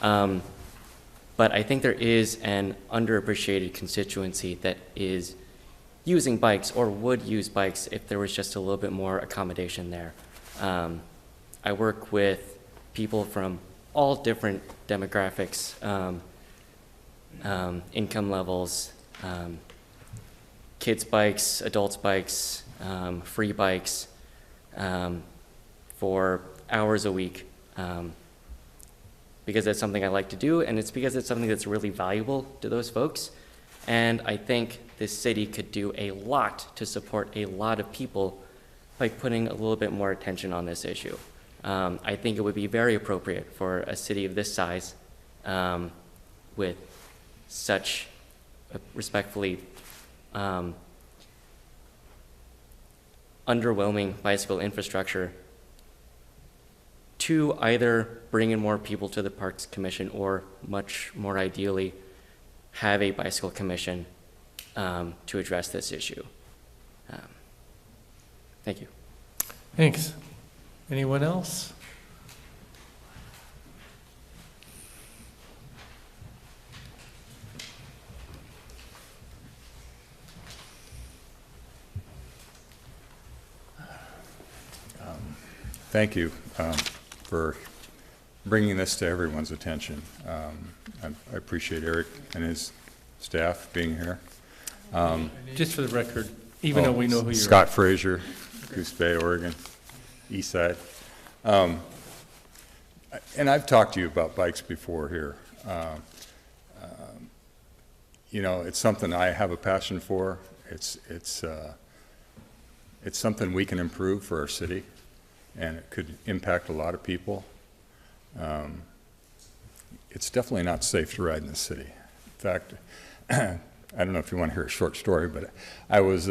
But I think there is an underappreciated constituency that is using bikes or would use bikes if there was just a little bit more accommodation there. I work with people from all different demographics, income levels, kids' bikes, adults' bikes, free bikes, for hours a week, because that's something I like to do, and it's because it's something that's really valuable to those folks. And I think this city could do a lot to support a lot of people by putting a little bit more attention on this issue. I think it would be very appropriate for a city of this size, with such respectfully underwhelming bicycle infrastructure, to either bring in more people to the Parks Commission or, much more ideally, have a bicycle commission to address this issue. Thank you. Thanks. Anyone else? Thank you for bringing this to everyone's attention. I appreciate Eric and his staff being here. Just for the record, even though we know who you are. Scott Frazier, Coos Bay, Oregon, East Side. And I've talked to you about bikes before here. You know, it's something I have a passion for. It's something we can improve for our city, and it could impact a lot of people. It's definitely not safe to ride in the city. In fact, I don't know if you want to hear a short story, but I was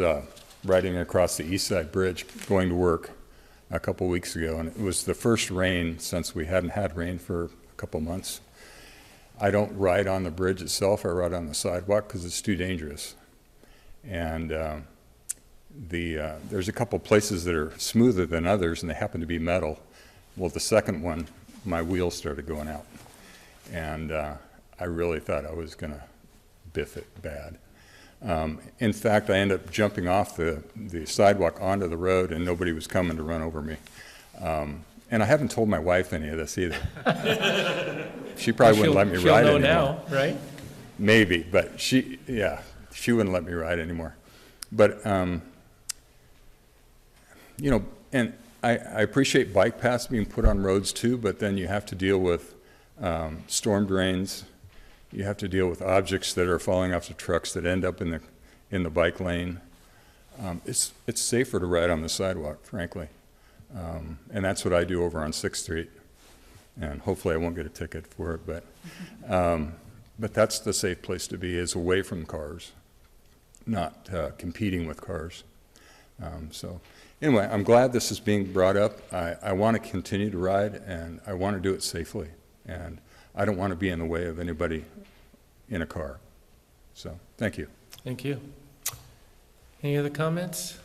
riding across the East Side Bridge going to work a couple weeks ago, and it was the first rain since we hadn't had rain for a couple months. I don't ride on the bridge itself, I ride on the sidewalk because it's too dangerous. And there's a couple places that are smoother than others, and they happen to be metal. Well, the second one, my wheels started going out. And I really thought I was going to biff it bad. In fact, I ended up jumping off the sidewalk onto the road, and nobody was coming to run over me. And I haven't told my wife any of this either. She probably wouldn't let me ride anymore. She'll know now, right? Maybe, but she wouldn't let me ride anymore. But, you know, and I appreciate bike paths being put on roads too, but then you have to deal with storm drains. You have to deal with objects that are falling off the trucks that end up in the bike lane. It's safer to ride on the sidewalk, frankly. And that's what I do over on 6th Street. And hopefully I won't get a ticket for it, but that's the safe place to be, is away from cars, not competing with cars. So anyway, I'm glad this is being brought up. I want to continue to ride, and I want to do it safely. And I don't want to be in the way of anybody in a car. So thank you. Thank you. Any other comments?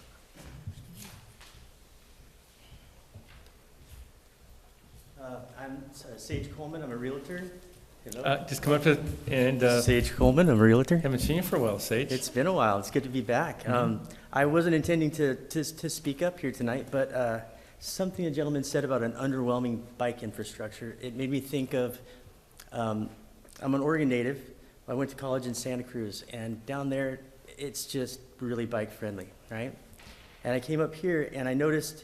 I'm Sage Coleman. I'm a realtor. Hello. Just come up to and Sage Coleman, I'm a realtor. Haven't seen you for a while, Sage. It's been a while. It's good to be back. I wasn't intending to speak up here tonight, but something a gentleman said about an underwhelming bike infrastructure, it made me think of, I'm an Oregon native. I went to college in Santa Cruz, and down there, it's just really bike friendly, right? And I came up here and I noticed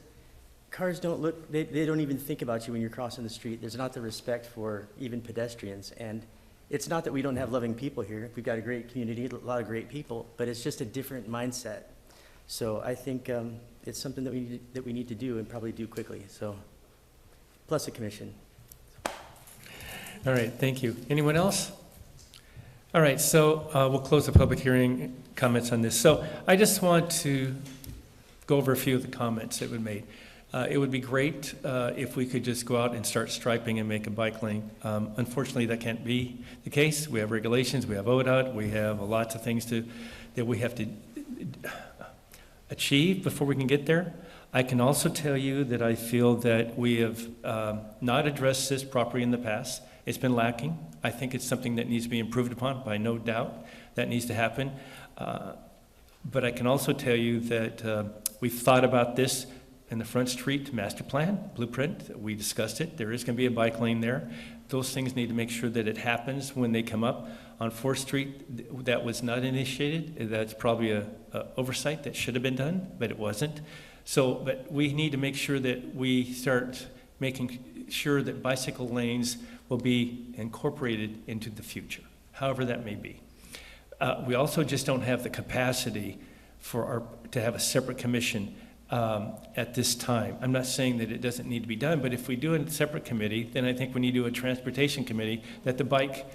cars don't look, they don't even think about you when you're crossing the street. There's not the respect for even pedestrians. And it's not that we don't have loving people here. We've got a great community, a lot of great people, but it's just a different mindset. So I think it's something that we need to do and probably do quickly. So, plus a commission. All right, thank you. Anyone else? All right, so we'll close the public hearing. comments on this. So I just want to go over a few of the comments that were made. It would be great if we could just go out and start striping and make a bike lane. Unfortunately, that can't be the case. We have regulations, we have ODOT, we have lots of things that we have to achieve before we can get there. I can also tell you that I feel that we have not addressed this properly in the past. It's been lacking. I think it's something that needs to be improved upon, by no doubt. That needs to happen. But I can also tell you that we've thought about this in the Front Street master plan, blueprint. We discussed it. There is going to be a bike lane there. Those things need to make sure that it happens when they come up. On 4th Street, that was not initiated. That's probably a oversight that should have been done, but it wasn't. So, but we need to make sure that we start making sure that bicycle lanes will be incorporated into the future, however that may be. We also just don't have the capacity to have a separate commission at this time. I'm not saying that it doesn't need to be done, but if we do a separate committee, then I think we need to do a transportation committee that the bike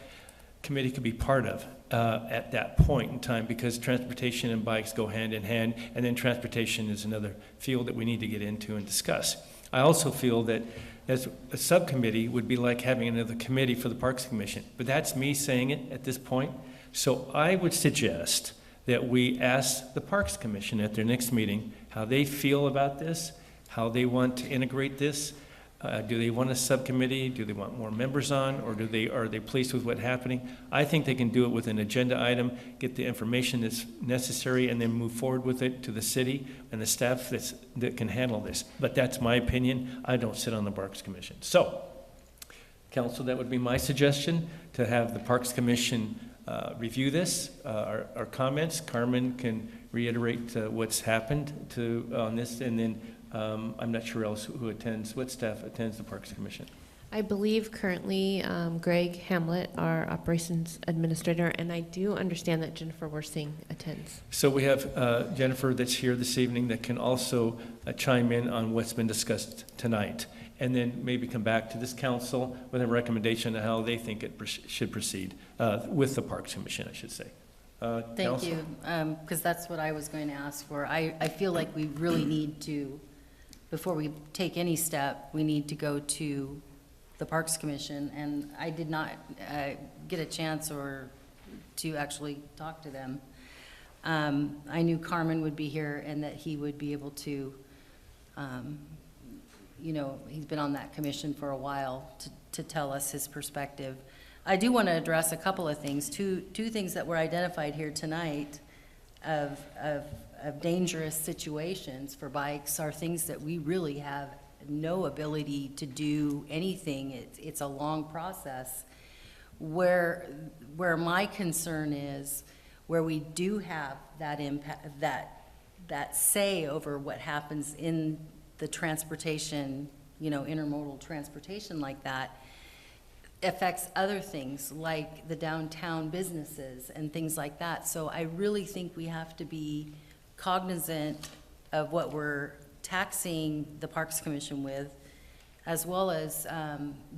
committee could be part of at that point in time, because transportation and bikes go hand in hand, and then transportation is another field that we need to get into and discuss. I also feel that as a subcommittee would be like having another committee for the Parks Commission, but that's me saying it at this point. So I would suggest that we ask the Parks Commission at their next meeting how they feel about this, how they want to integrate this. Do they want a subcommittee? Do they want more members on? Or are they pleased with what's happening? I think they can do it with an agenda item, get the information that's necessary, and then move forward with it to the city and the staff that can handle this. But that's my opinion. I don't sit on the Parks Commission. So, Council, that would be my suggestion, to have the Parks Commission review this, our comments. Carmen can reiterate what's happened on this, and then I'm not sure else who attends, what staff attends the Parks Commission. I believe currently Greg Hamlet, our operations administrator, and I do understand that Jennifer Worsing attends. So we have Jennifer that's here this evening that can also chime in on what's been discussed tonight, and then maybe come back to this council with a recommendation on how they think it should proceed with the Parks Commission, I should say. Thank Council? you, because that's what I was going to ask for. I feel like we really need to, before we take any step, we need to go to the Parks Commission, and I did not get a chance to actually talk to them. I knew Carmen would be here and that he would be able to, he's been on that commission for a while to tell us his perspective. I do want to address a couple of things, two things that were identified here tonight of dangerous situations for bikes are things that we really have no ability to do anything. It's a long process. Where my concern is, where we do have that impact, that say over what happens in the transportation, intermodal transportation like that, affects other things like the downtown businesses and things like that. So I really think we have to be cognizant of what we're taxing the Parks Commission with, as well as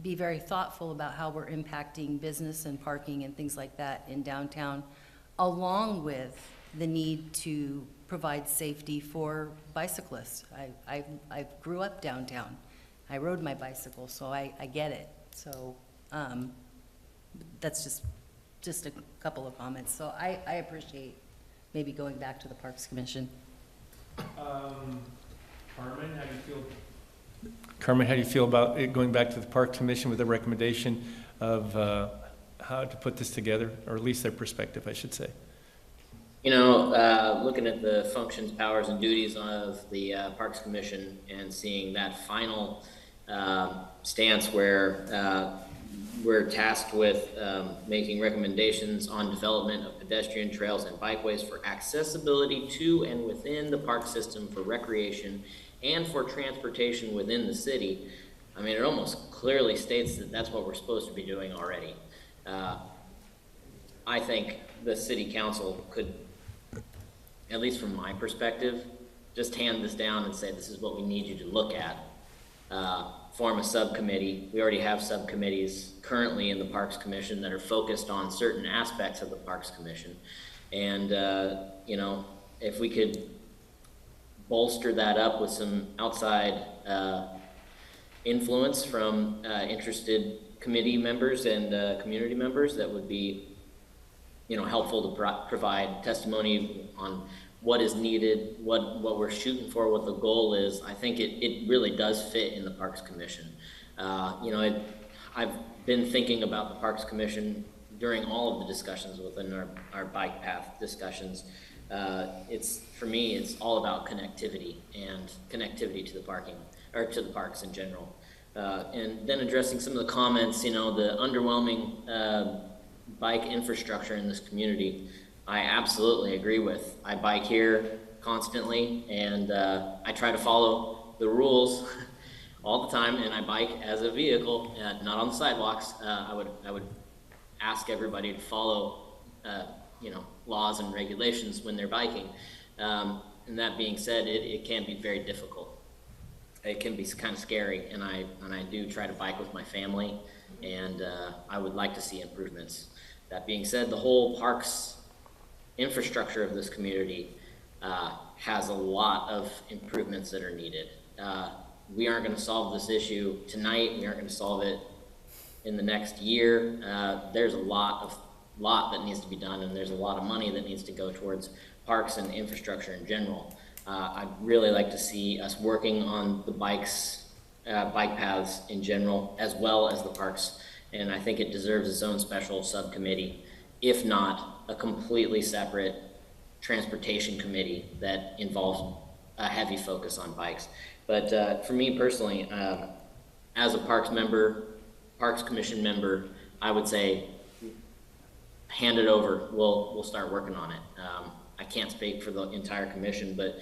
be very thoughtful about how we're impacting business and parking and things like that in downtown, along with the need to provide safety for bicyclists. I grew up downtown. I rode my bicycle, so I get it. So that's just a couple of comments. So I appreciate maybe going back to the Parks Commission. Carmen, how do you feel about it going back to the Parks Commission with a recommendation of how to put this together, or at least their perspective, I should say? Looking at the functions, powers, and duties of the Parks Commission and seeing that final stance where we're tasked with making recommendations on development of pedestrian trails and bikeways for accessibility to and within the park system for recreation and for transportation within the city. I mean, it almost clearly states that that's what we're supposed to be doing already. I think the city council could, at least from my perspective, just hand this down and say, this is what we need you to look at. Form a subcommittee. We already have subcommittees currently in the Parks Commission that are focused on certain aspects of the Parks Commission. And, you know, if we could bolster that up with some outside influence from interested committee members and community members, that would be, you know, helpful to provide testimony on what is needed, what we're shooting for, what the goal is. I think it really does fit in the Parks Commission. You know, I've been thinking about the Parks Commission during all of the discussions within our bike path discussions. For me, it's all about connectivity and connectivity to the to the parks in general. And then addressing some of the comments, you know, the underwhelming bike infrastructure in this community, I absolutely agree with. I bike here constantly, and I try to follow the rules all the time, and I bike as a vehicle, not on the sidewalks. I would ask everybody to follow, you know, laws and regulations when they're biking. And that being said, it can be very difficult. It can be kind of scary, and I do try to bike with my family, and I would like to see improvements. That being said, the whole parks infrastructure of this community has a lot of improvements that are needed. We aren't going to solve this issue tonight. We aren't going to solve it in the next year. There's a lot that needs to be done, and there's a lot of money that needs to go towards parks and infrastructure in general. I'd really like to see us working on the bike paths in general, as well as the parks, and I think it deserves its own special subcommittee, if not a completely separate transportation committee that involves a heavy focus on bikes. But for me personally, as a Parks Commission member, I would say hand it over. We'll start working on it. I can't speak for the entire commission, but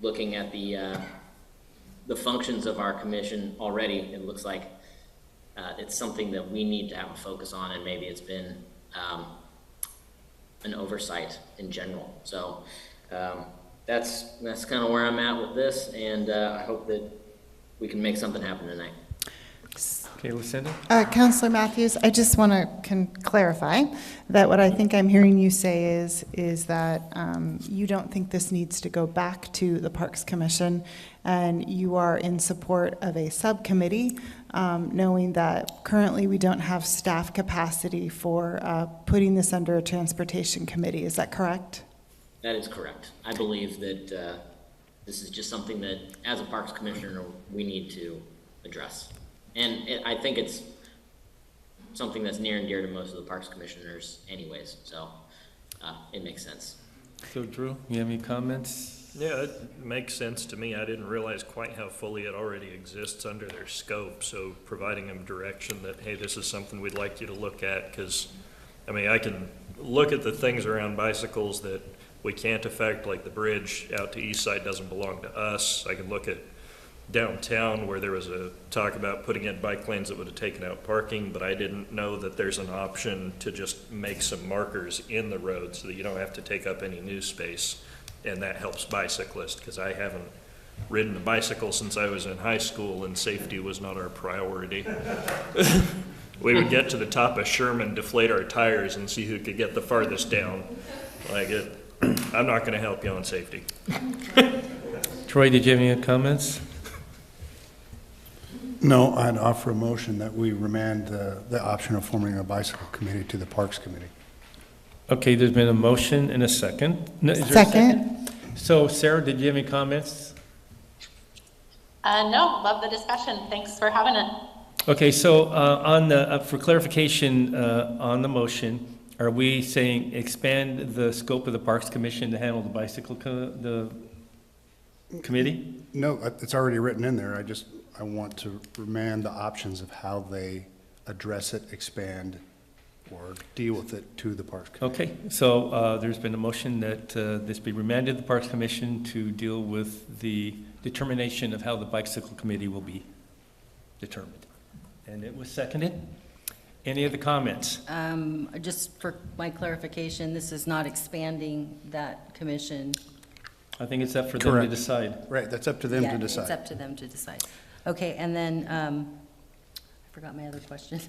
looking at the functions of our commission already, it looks like it's something that we need to have a focus on, and maybe it's been an oversight in general. So that's kind of where I'm at with this, and I hope that we can make something happen tonight. Okay, Lucinda? Councillor Matthews, I just want to clarify that what I think I'm hearing you say is that you don't think this needs to go back to the Parks Commission, and you are in support of a subcommittee, knowing that currently we don't have staff capacity for putting this under a transportation committee. Is that correct? That is correct. I believe that this is just something that, as a Parks Commissioner, we need to address. And I think it's something that's near and dear to most of the Parks Commissioners anyways, so it makes sense. So Drew, you have any comments? Yeah, it makes sense to me. I didn't realize quite how fully it already exists under their scope, so providing them direction that, hey, this is something we'd like you to look at, because, I mean, I can look at the things around bicycles that we can't affect, like the bridge out to East Side doesn't belong to us. I can look at downtown where there was a talk about putting in bike lanes that would have taken out parking, but I didn't know that there's an option to just make some markers in the road so that you don't have to take up any new space, and that helps bicyclists, because I haven't ridden a bicycle since I was in high school, and safety was not our priority. We would get to the top of Sherman, deflate our tires, and see who could get the farthest down. Like it, I'm not going to help you on safety. Troy, did you have any comments? No, I'd offer a motion that we remand the option of forming a bicycle committee to the Parks Committee. Okay, there's been a motion and a second. No, is there a Second. So Sarah, did you have any comments? No, love the discussion. Thanks for having it. Okay, so on the, for clarification on the motion, are we saying expand the scope of the Parks Commission to handle the bicycle the committee? No, it's already written in there. I want to remand the options of how they address it, expand, or deal with it to the Parks Commission. Okay, so there's been a motion that this be remanded to the Parks Commission to deal with the determination of how the bicycle committee will be determined. And it was seconded. Any other comments? Just for my clarification, this is not expanding that commission. I think it's up for them to decide. Right, that's up to them to decide. It's up to them to decide. Okay, and then I forgot my other question.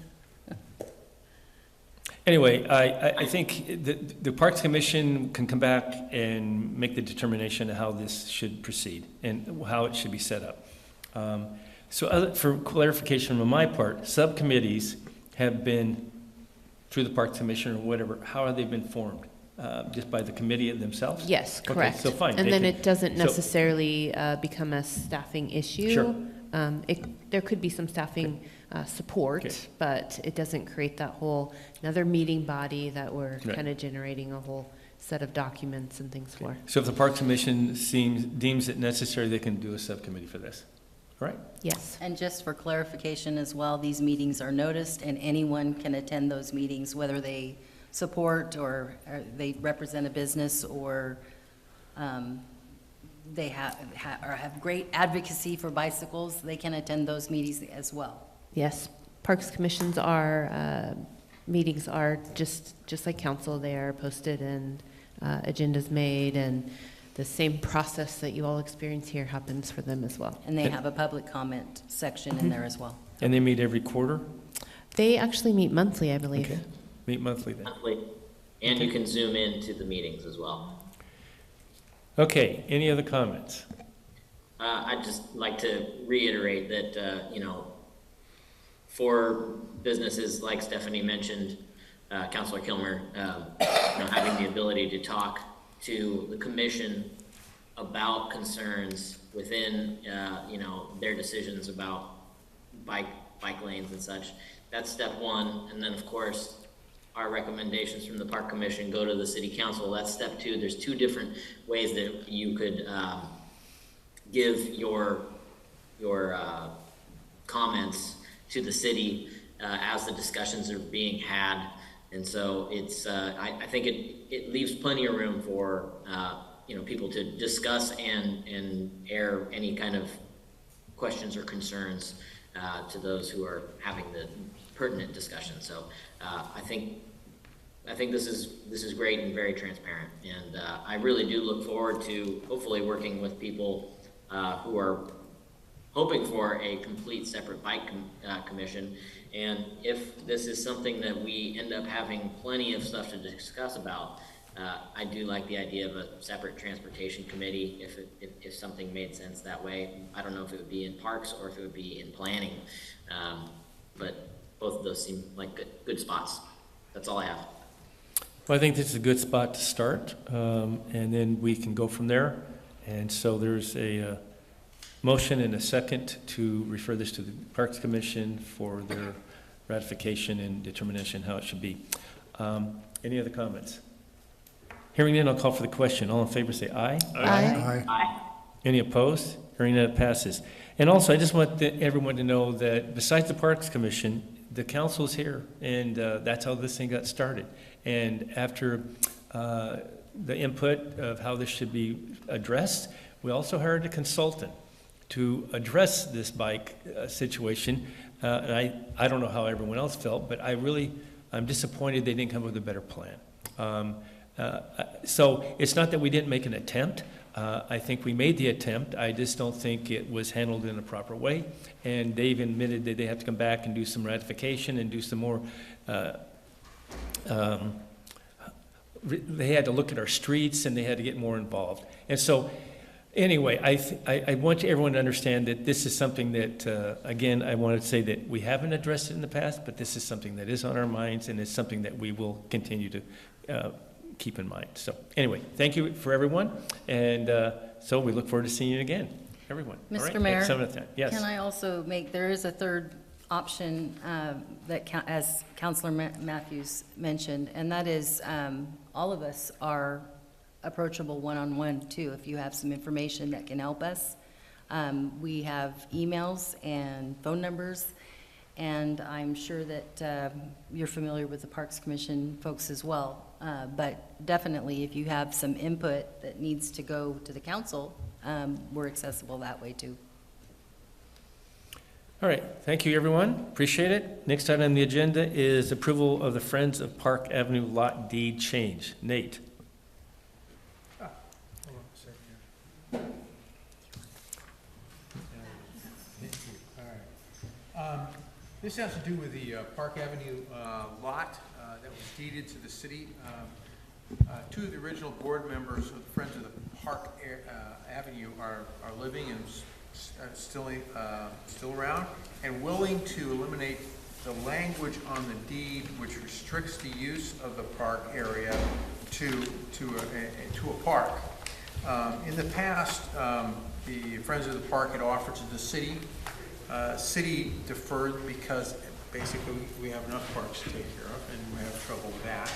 Anyway, I think the Parks Commission can come back and make the determination of how this should proceed and how it should be set up. For clarification on my part, subcommittees have been, through the Parks Commission or whatever, how have they been formed? Just by the committee themselves? Yes, Okay, correct. so fine. And they then can- it doesn't so- necessarily become a staffing issue. Sure. There could be some staffing support, Okay. but it doesn't create that whole, another meeting body that we're Right. kind of generating a whole set of documents and things for. So if the Parks Commission deems it necessary, they can do a subcommittee for this, right? Yes. And just for clarification as well, these meetings are noticed, and anyone can attend those meetings, whether they support or they represent a business or they have great advocacy for bicycles, they can attend those meetings as well. Yes, Parks Commissions are, meetings are just like council, they are posted and agendas made, and the same process that you all experience here happens for them as well. And they have a public comment section in there as well. And they meet every quarter? They actually meet monthly, I believe. Okay. Meet monthly then. Monthly. And you can zoom in to the meetings as well. Okay, any other comments? I'd just like to reiterate that, for businesses like Stephanie mentioned, Councilor Kilmer, having the ability to talk to the commission about concerns within, their decisions about bike lanes and such. That's step one. And then, of course, our recommendations from the Park Commission go to the City Council. That's step two. There's two different ways that you could give your comments to the city as the discussions are being had. And so it's, I think it leaves plenty of room for, people to discuss and air any kind of questions or concerns to those who are having the pertinent discussion. So I think this is great and very transparent. And I really do look forward to hopefully working with people who are hoping for a complete separate bike commission. And if this is something that we end up having plenty of stuff to discuss about, I do like the idea of a separate transportation committee if something made sense that way. I don't know if it would be in parks or if it would be in planning, but both of those seem like good spots. That's all I have. Well, I think this is a good spot to start, and then we can go from there. And so there's a motion and a second to refer this to the Parks Commission for their ratification and determination how it should be. Any other comments? Hearing none, I'll call for the question. All in favor say aye. Aye. Aye. Any opposed? Hearing none, it passes. And also, I just want everyone to know that besides the Parks Commission, the council's here, and that's how this thing got started. And after the input of how this should be addressed, we also hired a consultant to address this bike situation. And I don't know how everyone else felt, but I'm disappointed they didn't come up with a better plan. So it's not that we didn't make an attempt. I think we made the attempt. I just don't think it was handled in a proper way. And they've admitted that they have to come back and do some ratification and do some more. They had to look at our streets and they had to get more involved. And so, anyway, I want everyone to understand that this is something that, again, I wanted to say that we haven't addressed it in the past, but this is something that is on our minds and it's something that we will continue to keep in mind. So anyway, thank you for everyone. And so we look forward to seeing you again, everyone. All right, Mr. Mayor, at 7 o'clock. Yes. can I also there is a third option that, as Councilor Matthews mentioned, and that is all of us are approachable one-on-one too, if you have some information that can help us. We have emails and phone numbers, and I'm sure that you're familiar with the Parks Commission folks as well. But definitely, if you have some input that needs to go to the council, we're accessible that way too. All right, thank you, everyone. Appreciate it. Next item on the agenda is approval of the Friends of Park Avenue Lot Deed change. Nate. This has to do with the Park Avenue lot that was deeded to the city. Two of the original board members of the Friends of the Park Avenue are living and still around and willing to eliminate the language on the deed which restricts the use of the park area to a park. In the past, the Friends of the Park had offered to the city. City deferred because basically we have enough parks to take care of and we have trouble with that.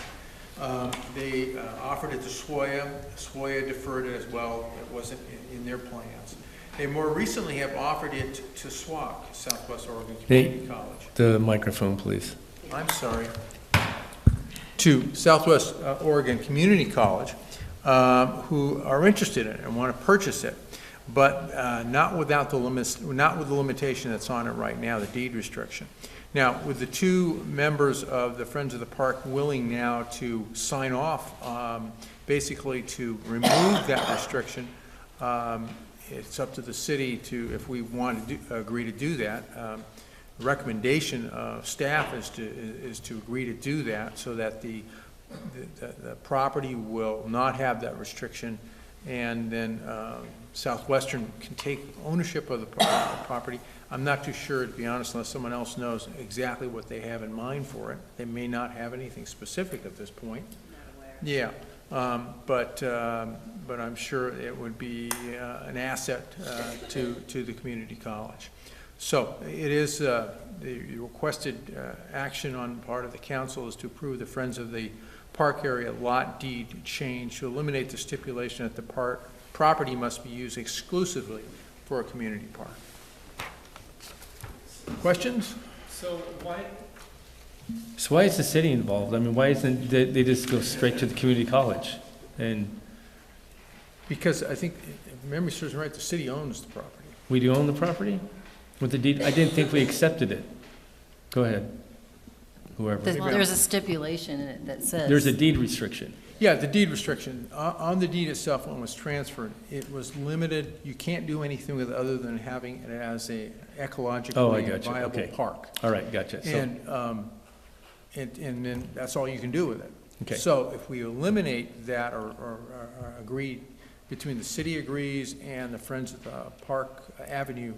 They offered it to SWOYA. SWOYA deferred it as well. It wasn't in their plans. They more recently have offered it to SWOC, Southwest Oregon Community College. The microphone, please. I'm sorry. To Southwest Oregon Community College, who are interested in it and want to purchase it, but not with the limitation that's on it right now, the deed restriction. Now, with the two members of the Friends of the Park willing now to sign off, basically to remove that restriction, it's up to the city to, if we want to agree to do that. The recommendation of staff is to agree to do that so that the property will not have that restriction, and then Southwestern can take ownership of the property. I'm not too sure, to be honest, unless someone else knows exactly what they have in mind for it. They may not have anything specific at this point. Yeah, but I'm sure it would be an asset to the community college. So it is the requested action on part of the council is to approve the Friends of the Park Area lot deed change to eliminate the stipulation that the property must be used exclusively for a community park. Questions? So why is the city involved? I mean, why isn't they just go straight to the community college? And because I think, if memory serves me right, the city owns the property. We do own the property? With the deed? I didn't think we accepted it. Go ahead. Whoever. There's a stipulation in it that says. There's a deed restriction. Yeah, the deed restriction. On the deed itself, when it was transferred, it was limited. You can't do anything with it other than having it as a ecologically viable park. All right, gotcha. And then that's all you can do with it. Okay. So if we eliminate that or agree, between the city agrees and the Friends of the Park Avenue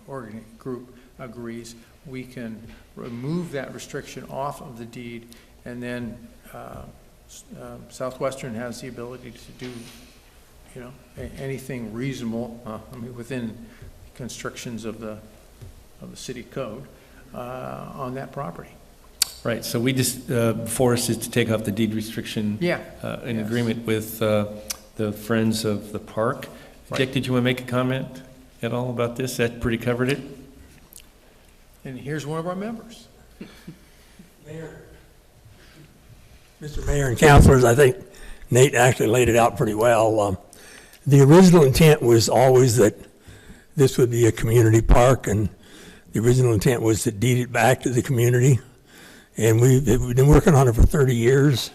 Oregon group agrees, we can remove that restriction off of the deed, and then Southwestern has the ability to do, anything reasonable, I mean, within constrictions of the city code on that property. Right. So we just forced it to take off the deed restriction. Yeah. In agreement with the Friends of the Park. Right. Dick, did you want to make a comment at all about this? That pretty covered it. And here's one of our members. Mayor. Mr. Mayor and councilors, I think Nate actually laid it out pretty well. The original intent was always that this would be a community park, and the original intent was to deed it back to the community. And we've been working on it for 30 years,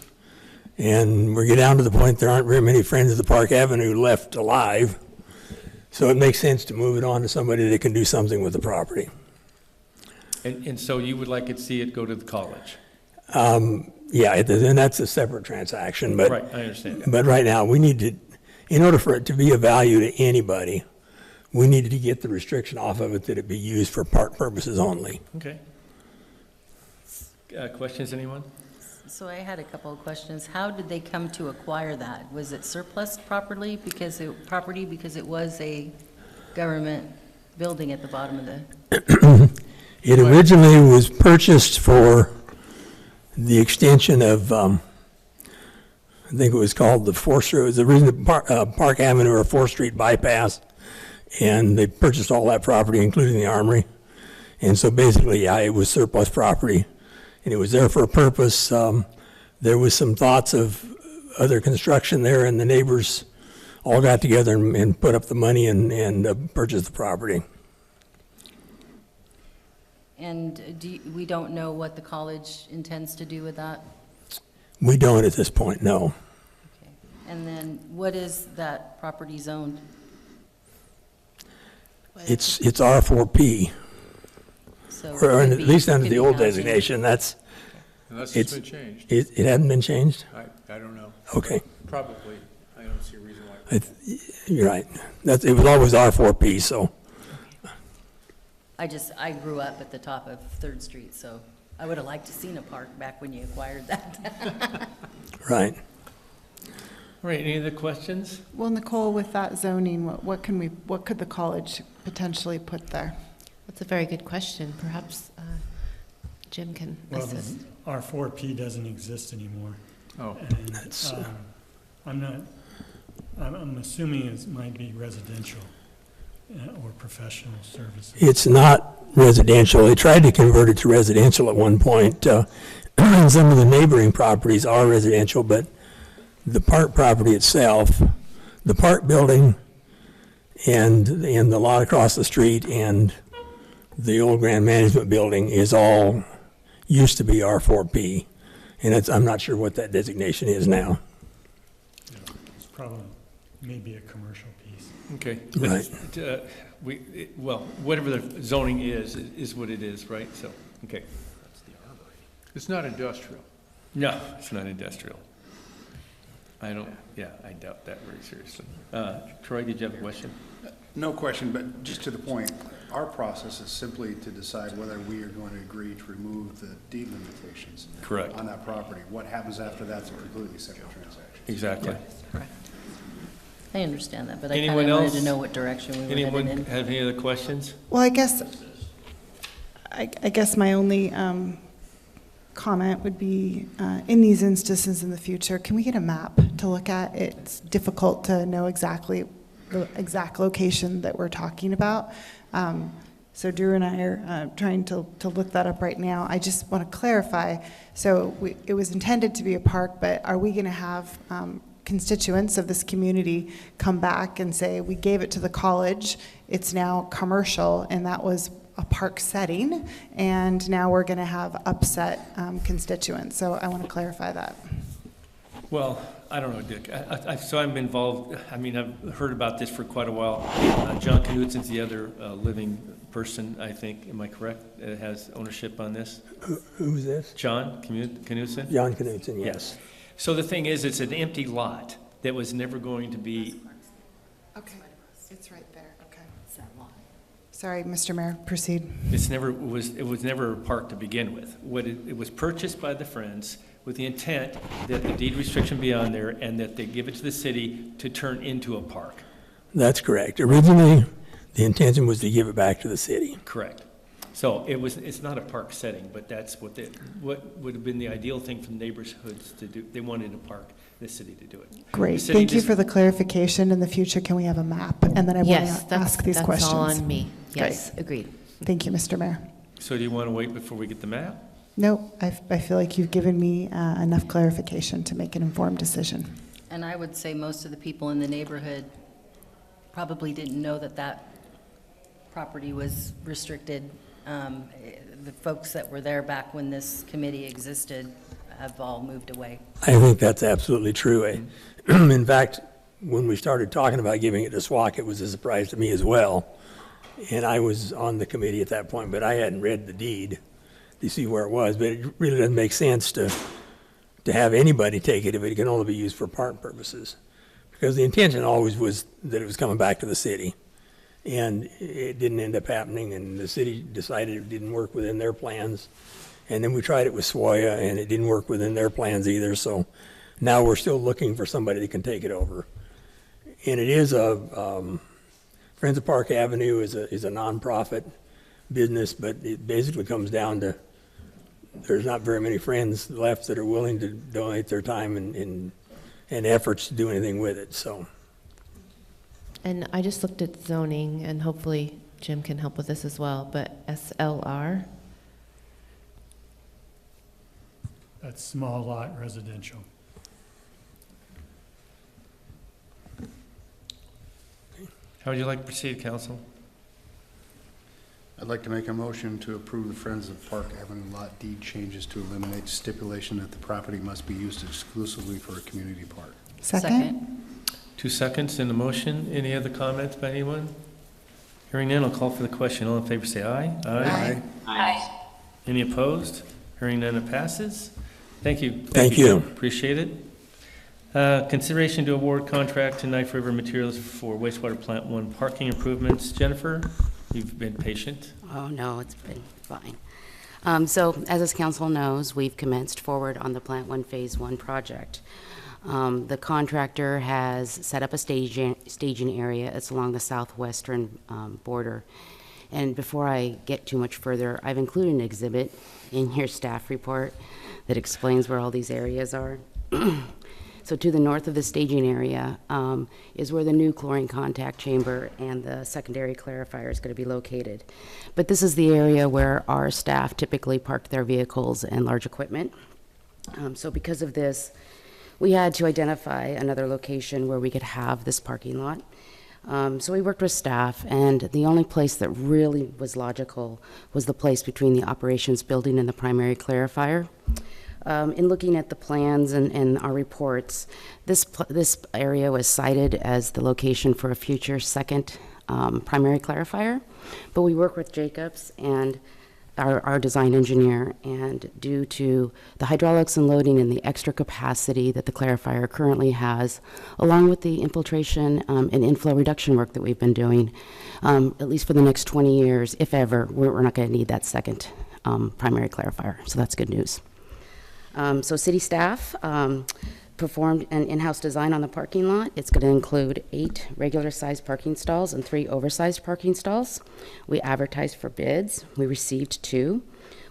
and we're getting down to the point there aren't very many Friends of the Park Avenue left alive. So it makes sense to move it on to somebody that can do something with the property. And so you would like to see it go to the college? Yeah, and that's a separate transaction. But, right, I understand. But right now, we need to, in order for it to be of value to anybody, we needed to get the restriction off of it that it be used for park purposes only. Okay. Questions, anyone? So I had a couple of questions. How did they come to acquire that? Was it surplus property because it was a government building at the bottom of the? It originally was purchased for the extension of, I think it was called the 4th Street. It was the reason Park Avenue or 4th Street bypass, and they purchased all that property, including the armory. And so basically, yeah, it was surplus property. And it was there for a purpose. There was some thoughts of other construction there, and the neighbors all got together and put up the money and purchased the property. And we don't know what the college intends to do with that? We don't at this point, no. Okay. And then what is that property zoned? It's R4P. So Or it at could be- least under could the be old housing. designation, that's, Unless it's, it's been changed. it hadn't been changed? I don't know. Okay. Probably. I don't see a reason why. You're right. It was always R4P, so, I grew up at the top of Third Street, so I would have liked to seen a park back when you acquired that. right. All right, any other questions? Well, Nicole, with that zoning, what could the college potentially put there? That's a very good question. Perhaps Jim can Well, assist. our 4P doesn't exist anymore. Oh. And, That's, I'm assuming it might be residential or professional services. It's not residential. They tried to convert it to residential at one point. Some of the neighboring properties are residential, but the park property itself, the park building and the lot across the street and the old Grand Management Building is all, used to be R4P. And I'm not sure what that designation is now. It's probably maybe a commercial piece. Okay. Right. Well, whatever the zoning is what it is, right? So, okay. It's not industrial. No, it's not industrial. I doubt that very seriously. Troy, did you have a question? No question, but just to the point, our process is simply to decide whether we are going to agree to remove the deed limitations. Correct. On that property. What happens after that's a completely separate transaction. Exactly. Correct. I understand that, but I kind Anyone of wanted else? to know what direction we were headed Anyone in. have any other questions? Well, I guess my only comment would be, in these instances in the future, can we get a map to look at? It's difficult to know exactly the exact location that we're talking about. So Drew and I are trying to look that up right now. I just want to clarify. So it was intended to be a park, but are we going to have constituents of this community come back and say, we gave it to the college, it's now commercial, and that was a park setting, and now we're going to have upset constituents. So I want to clarify that. Well, I don't know, Dick. So I'm involved, I've heard about this for quite a while. John Knutsen's the other living person, I think, am I correct, that has ownership on this? Who's this? John Knutsen? John Knutsen, yes. So the thing is, it's an empty lot that was never going to be, Okay, it's right there, okay. Sorry, Mr. Mayor, proceed. it was never a park to begin with. It was purchased by the Friends with the intent that the deed restriction be on there and that they give it to the city to turn into a park. That's correct. Originally, the intention was to give it back to the city. Correct. So it's not a park setting, but that's what would have been the ideal thing for the neighborhoods to do. They wanted a park, the city to do it. Great, The city thank you just- for the clarification. In the future, can we have a map? And then I Yes, want to ask these that's questions. all on me. Yes, agreed. Thank you, Mr. Mayor. So do you want to wait before we get the map? No, I feel like you've given me enough clarification to make an informed decision. And I would say most of the people in the neighborhood probably didn't know that property was restricted. The folks that were there back when this committee existed have all moved away. I think that's absolutely true. In fact, when we started talking about giving it to SWAC, it was a surprise to me as well. And I was on the committee at that point, but I hadn't read the deed to see where it was. But it really doesn't make sense to have anybody take it if it can only be used for park purposes. Because the intention always was that it was coming back to the city. And it didn't end up happening, and the city decided it didn't work within their plans. And then we tried it with SWOIA, and it didn't work within their plans either. So now we're still looking for somebody that can take it over. And it is Friends of Park Avenue is a nonprofit business, but it basically comes down to there's not very many friends left that are willing to donate their time and efforts to do anything with it. So. And I just looked at zoning, and hopefully Jim can help with this as well, but SLR, That's small lot residential. How would you like to proceed, council? I'd like to make a motion to approve the Friends of Park Avenue lot deed changes to eliminate stipulation that the property must be used exclusively for a community park. Second? 2 seconds in the motion. Any other comments by anyone? Hearing none, I'll call for the question. All in favor say aye. Aye. Aye. Any opposed? Hearing none, it passes. Thank you. Thank you. Appreciate it. Consideration to award contract to Knife River Materials for wastewater plant 1 parking improvements. Jennifer, you've been patient. Oh, no, it's been fine. So, as this council knows, we've commenced forward on the Plant 1 Phase 1 project. The contractor has set up a staging area. It's along the southwestern border. And before I get too much further, I've included an exhibit in your staff report that explains where all these areas are. So to the north of the staging area is where the new chlorine contact chamber and the secondary clarifier is going to be located. But this is the area where our staff typically park their vehicles and large equipment. So because of this, we had to identify another location where we could have this parking lot. So we worked with staff, and the only place that really was logical was the place between the operations building and the primary clarifier. In looking at the plans and our reports, this area was cited as the location for a future second primary clarifier, but we work with Jacobs and our design engineer, and due to the hydraulics and loading and the extra capacity that the clarifier currently has, along with the infiltration and inflow reduction work that we've been doing, at least for the next 20 years, if ever, we're not going to need that second primary clarifier, so that's good news. So city staff performed an in-house design on the parking lot. It's going to include 8 regular-sized parking stalls and 3 oversized parking stalls. We advertised for bids. We received 2,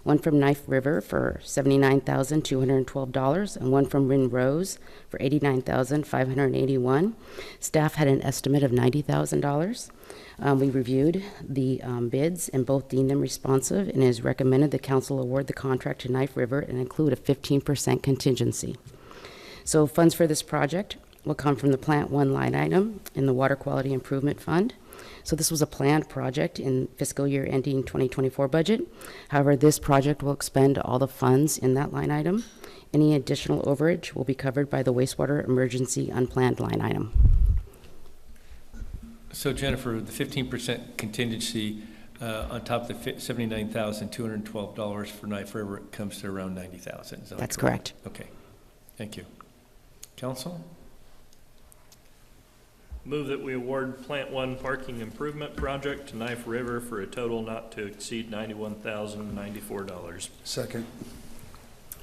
one from Knife River for $79,212 and one from Rin Rose for $89,581. Staff had an estimate of $90,000. We reviewed the bids and both deemed them responsive, and it is recommended the council award the contract to Knife River and include a 15% contingency. So funds for this project will come from the Plant 1 line item in the Water Quality Improvement Fund. So this was a planned project in fiscal year ending 2024 budget. However, this project will expend all the funds in that line item. Any additional overage will be covered by the wastewater emergency unplanned line item. So Jennifer, the 15% contingency on top of the $79,212 for Knife River, it comes to around $90,000. That's correct. Okay, thank you. Council? Move that we award Plant 1 parking improvement project to Knife River for a total not to exceed $91,094. Second.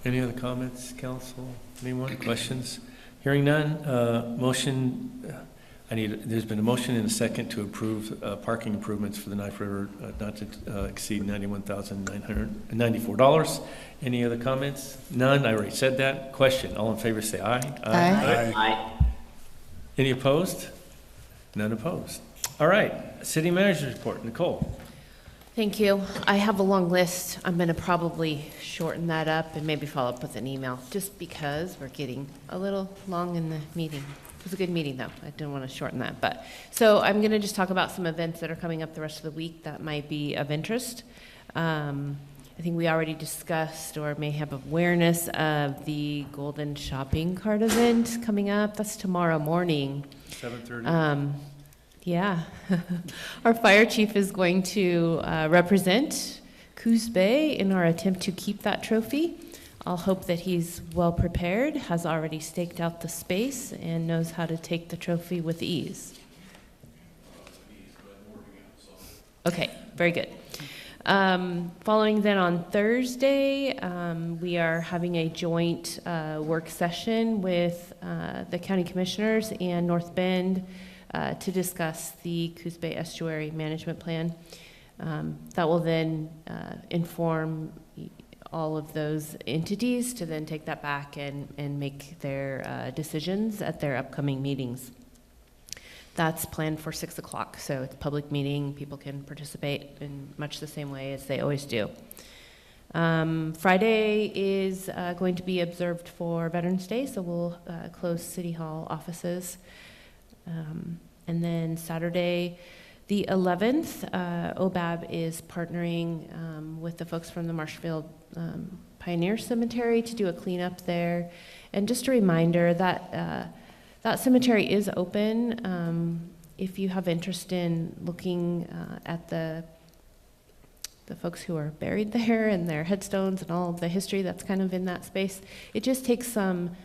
Any other comments, council? Anyone? Questions? Hearing none, there's been a motion and a second to approve parking improvements for the Knife River not to exceed $91,994. Any other comments? None, I already said that. Question, all in favor say aye. Aye. Aye. Any opposed? None opposed. All right, city manager's report. Nicole. Thank you. I have a long list. I'm going to probably shorten that up and maybe follow up with an email, just because we're getting a little long in the meeting. It was a good meeting, though. I didn't want to shorten that. So I'm going to just talk about some events that are coming up the rest of the week that might be of interest. I think we already discussed or may have awareness of the Golden Shopping Cart event coming up. That's tomorrow morning. 7:30. Yeah. Our fire chief is going to represent Coos Bay in our attempt to keep that trophy. I'll hope that he's well prepared, has already staked out the space, and knows how to take the trophy with ease. Okay, very good. Following then on Thursday, we are having a joint work session with the county commissioners and North Bend to discuss the Coos Bay Estuary Management Plan. That will then inform all of those entities to then take that back and make their decisions at their upcoming meetings. That's planned for 6 o'clock, so it's a public meeting. People can participate in much the same way as they always do. Friday is going to be observed for Veterans Day, so we'll close City Hall offices. And then Saturday, the 11th, OBAB is partnering with the folks from the Marshfield Pioneer Cemetery to do a cleanup there. And just a reminder that that cemetery is open if you have interest in looking at the folks who are buried there and their headstones and all of the history that's kind of in that space, it just takes some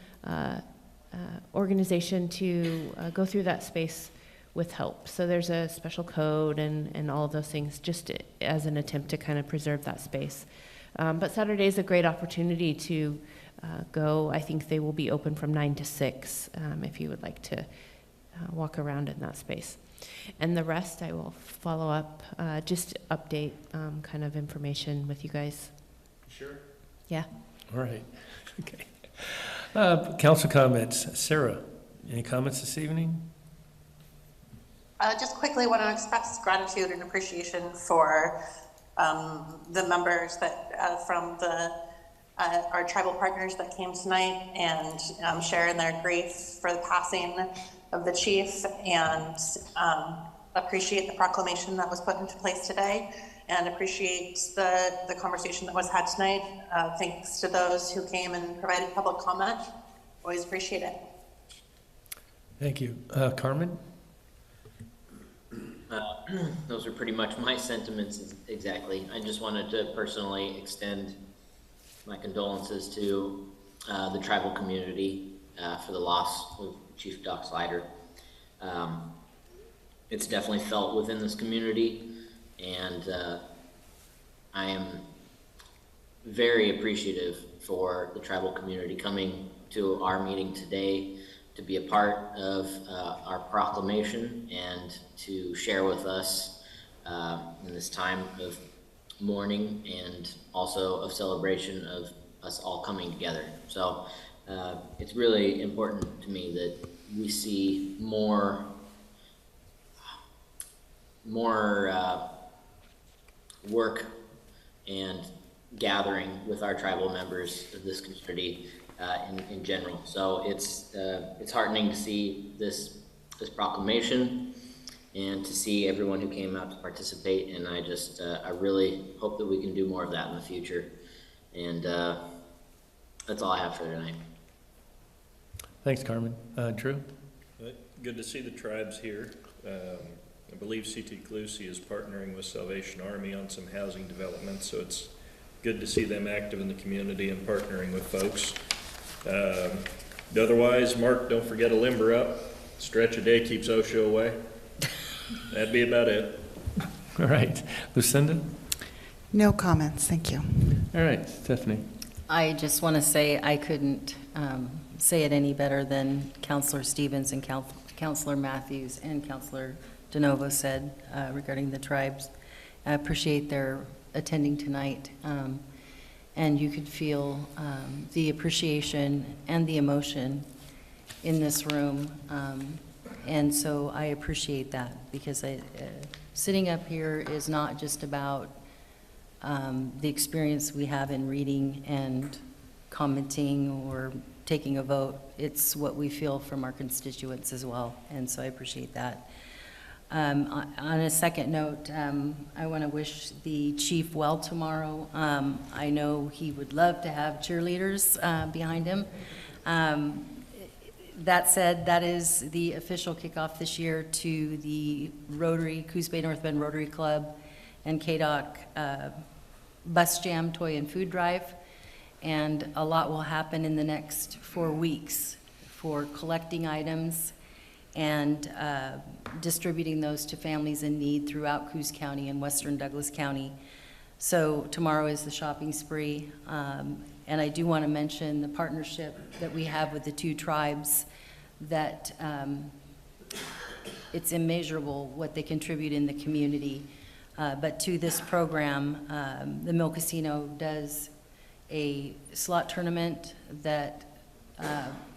organization to go through that space with help. So there's a special code and all of those things just as an attempt to kind of preserve that space. But Saturday is a great opportunity to go. I think they will be open from 9 to 6 if you would like to walk around in that space. And the rest I will follow up, just update kind of information with you guys. Sure. Yeah. All right. Okay. Council comments. Sarah, any comments this evening? Just quickly want to express gratitude and appreciation for the members that from our tribal partners that came tonight and sharing their grief for the passing of the chief, and appreciate the proclamation that was put into place today, and appreciate the conversation that was had tonight. Thanks to those who came and provided public comment. Always appreciate it. Thank you. Carmen? Those are pretty much my sentiments exactly. I just wanted to personally extend my condolences to the tribal community for the loss of Chief Doc Slider. It's definitely felt within this community, and I am very appreciative for the tribal community coming to our meeting today to be a part of our proclamation and to share with us in this time of mourning and also of celebration of us all coming together. So it's really important to me that we see more work and gathering with our tribal members of this community in general. So it's heartening to see this proclamation and to see everyone who came out to participate. And I really hope that we can do more of that in the future. And that's all I have for tonight. Thanks, Carmen. Drew? Good to see the tribes here. I believe CT Clusie is partnering with Salvation Army on some housing development, so it's good to see them active in the community and partnering with folks. Otherwise, Mark, don't forget to limber up. Stretch a day keeps OSHA away. That'd be about it. All right. Lucinda? No comments, thank you. All right. Stephanie? I just want to say I couldn't say it any better than Councilor Stevens and Councilor Matthews and Councilor DeNovo said regarding the tribes. I appreciate their attending tonight. And you could feel the appreciation and the emotion in this room. And so I appreciate that, because sitting up here is not just about the experience we have in reading and commenting or taking a vote. It's what we feel from our constituents as well, and so I appreciate that. On a second note, I want to wish the chief well tomorrow. I know he would love to have cheerleaders behind him. That said, that is the official kickoff this year to the Rotary, Coos Bay North Bend Rotary Club and KDOC Bus Jam Toy and Food Drive. And a lot will happen in the next 4 weeks for collecting items and distributing those to families in need throughout Coos County and Western Douglas County. So tomorrow is the shopping spree. And I do want to mention the partnership that we have with the two tribes, that it's immeasurable what they contribute in the community. But to this program, the Mill Casino does a slot tournament that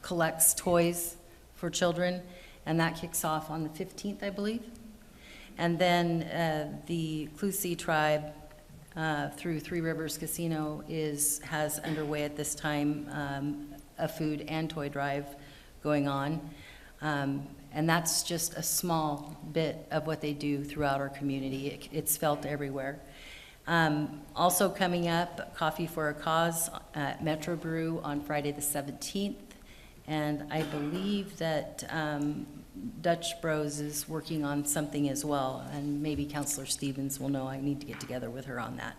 collects toys for children, and that kicks off on the 15th, I believe. And then the Clusie tribe through Three Rivers Casino has underway at this time a food and toy drive going on. And that's just a small bit of what they do throughout our community. It's felt everywhere. Also coming up, Coffee for a Cause at Metro Brew on Friday the 17th. And I believe that Dutch Bros is working on something as well, and maybe Counselor Stevens will know. I need to get together with her on that.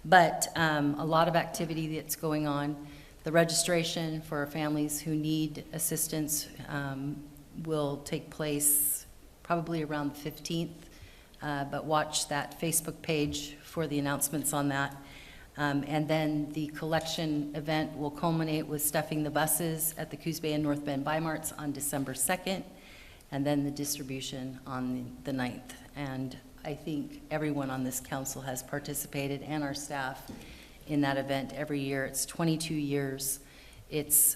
But a lot of activity that's going on. The registration for families who need assistance will take place probably around the 15th, but watch that Facebook page for the announcements on that. And then the collection event will culminate with stuffing the buses at the Coos Bay and North Bend Bi-Marts on December 2nd, and then the distribution on the 9th. And I think everyone on this council has participated, and our staff, in that event every year. It's 22 years. It's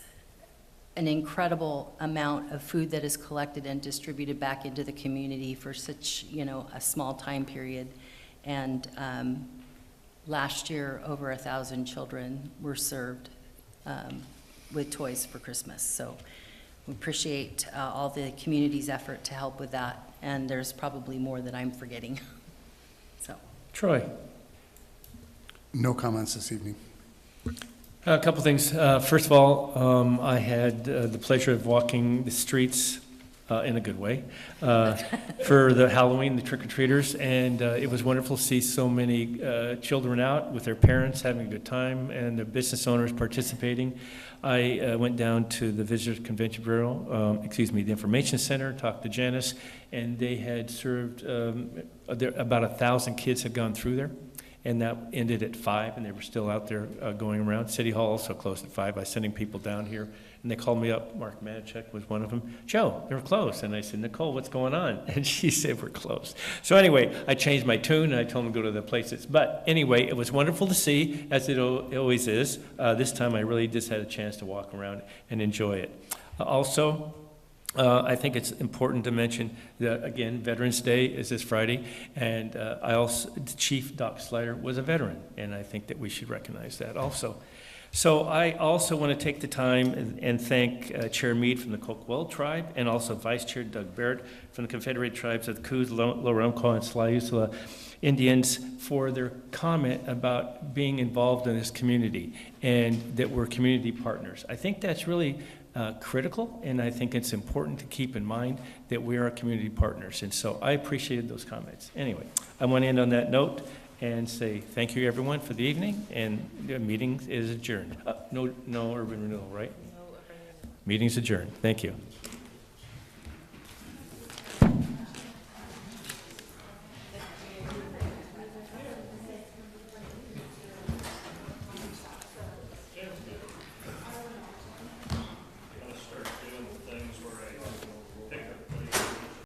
an incredible amount of food that is collected and distributed back into the community for such, a small time period. And last year, over 1,000 children were served with toys for Christmas. So we appreciate all the community's effort to help with that. And there's probably more that I'm forgetting. So. Troy? No comments this evening. A couple things. First of all, I had the pleasure of walking the streets in a good way for the Halloween, the trick-or-treaters, and it was wonderful to see so many children out with their parents having a good time and the business owners participating. I went down to the Visitors Convention Bureau, the Information Center, talked to Janice, and they had served, about 1,000 kids had gone through there. And that ended at 5, and they were still out there going around. City Hall also closed at 5 by sending people down here. And they called me up. Mark Matichek was one of them. Joe, they're closed. And I said, Nicole, what's going on? And she said, we're closed. So anyway, I changed my tune, and I told them to go to the places. But anyway, it was wonderful to see, as it always is. This time I really just had a chance to walk around and enjoy it. Also, I think it's important to mention that, again, Veterans Day is this Friday, and Chief Doc Slider was a veteran, and I think that we should recognize that also. So I also want to take the time and thank Chair Mead from the Coquel Tribe, and also Vice Chair Doug Barrett from the Confederated Tribes of the Coos, Lower Umpqua, and Slayusla Indians for their comment about being involved in this community, and that we're community partners. I think that's really critical, and I think it's important to keep in mind that we are community partners, and so I appreciated those comments. Anyway, I want to end on that note and say thank you, everyone, for the evening, and the meeting is adjourned. No urban renewal, right? No urban renewal. Meeting's adjourned. Thank you.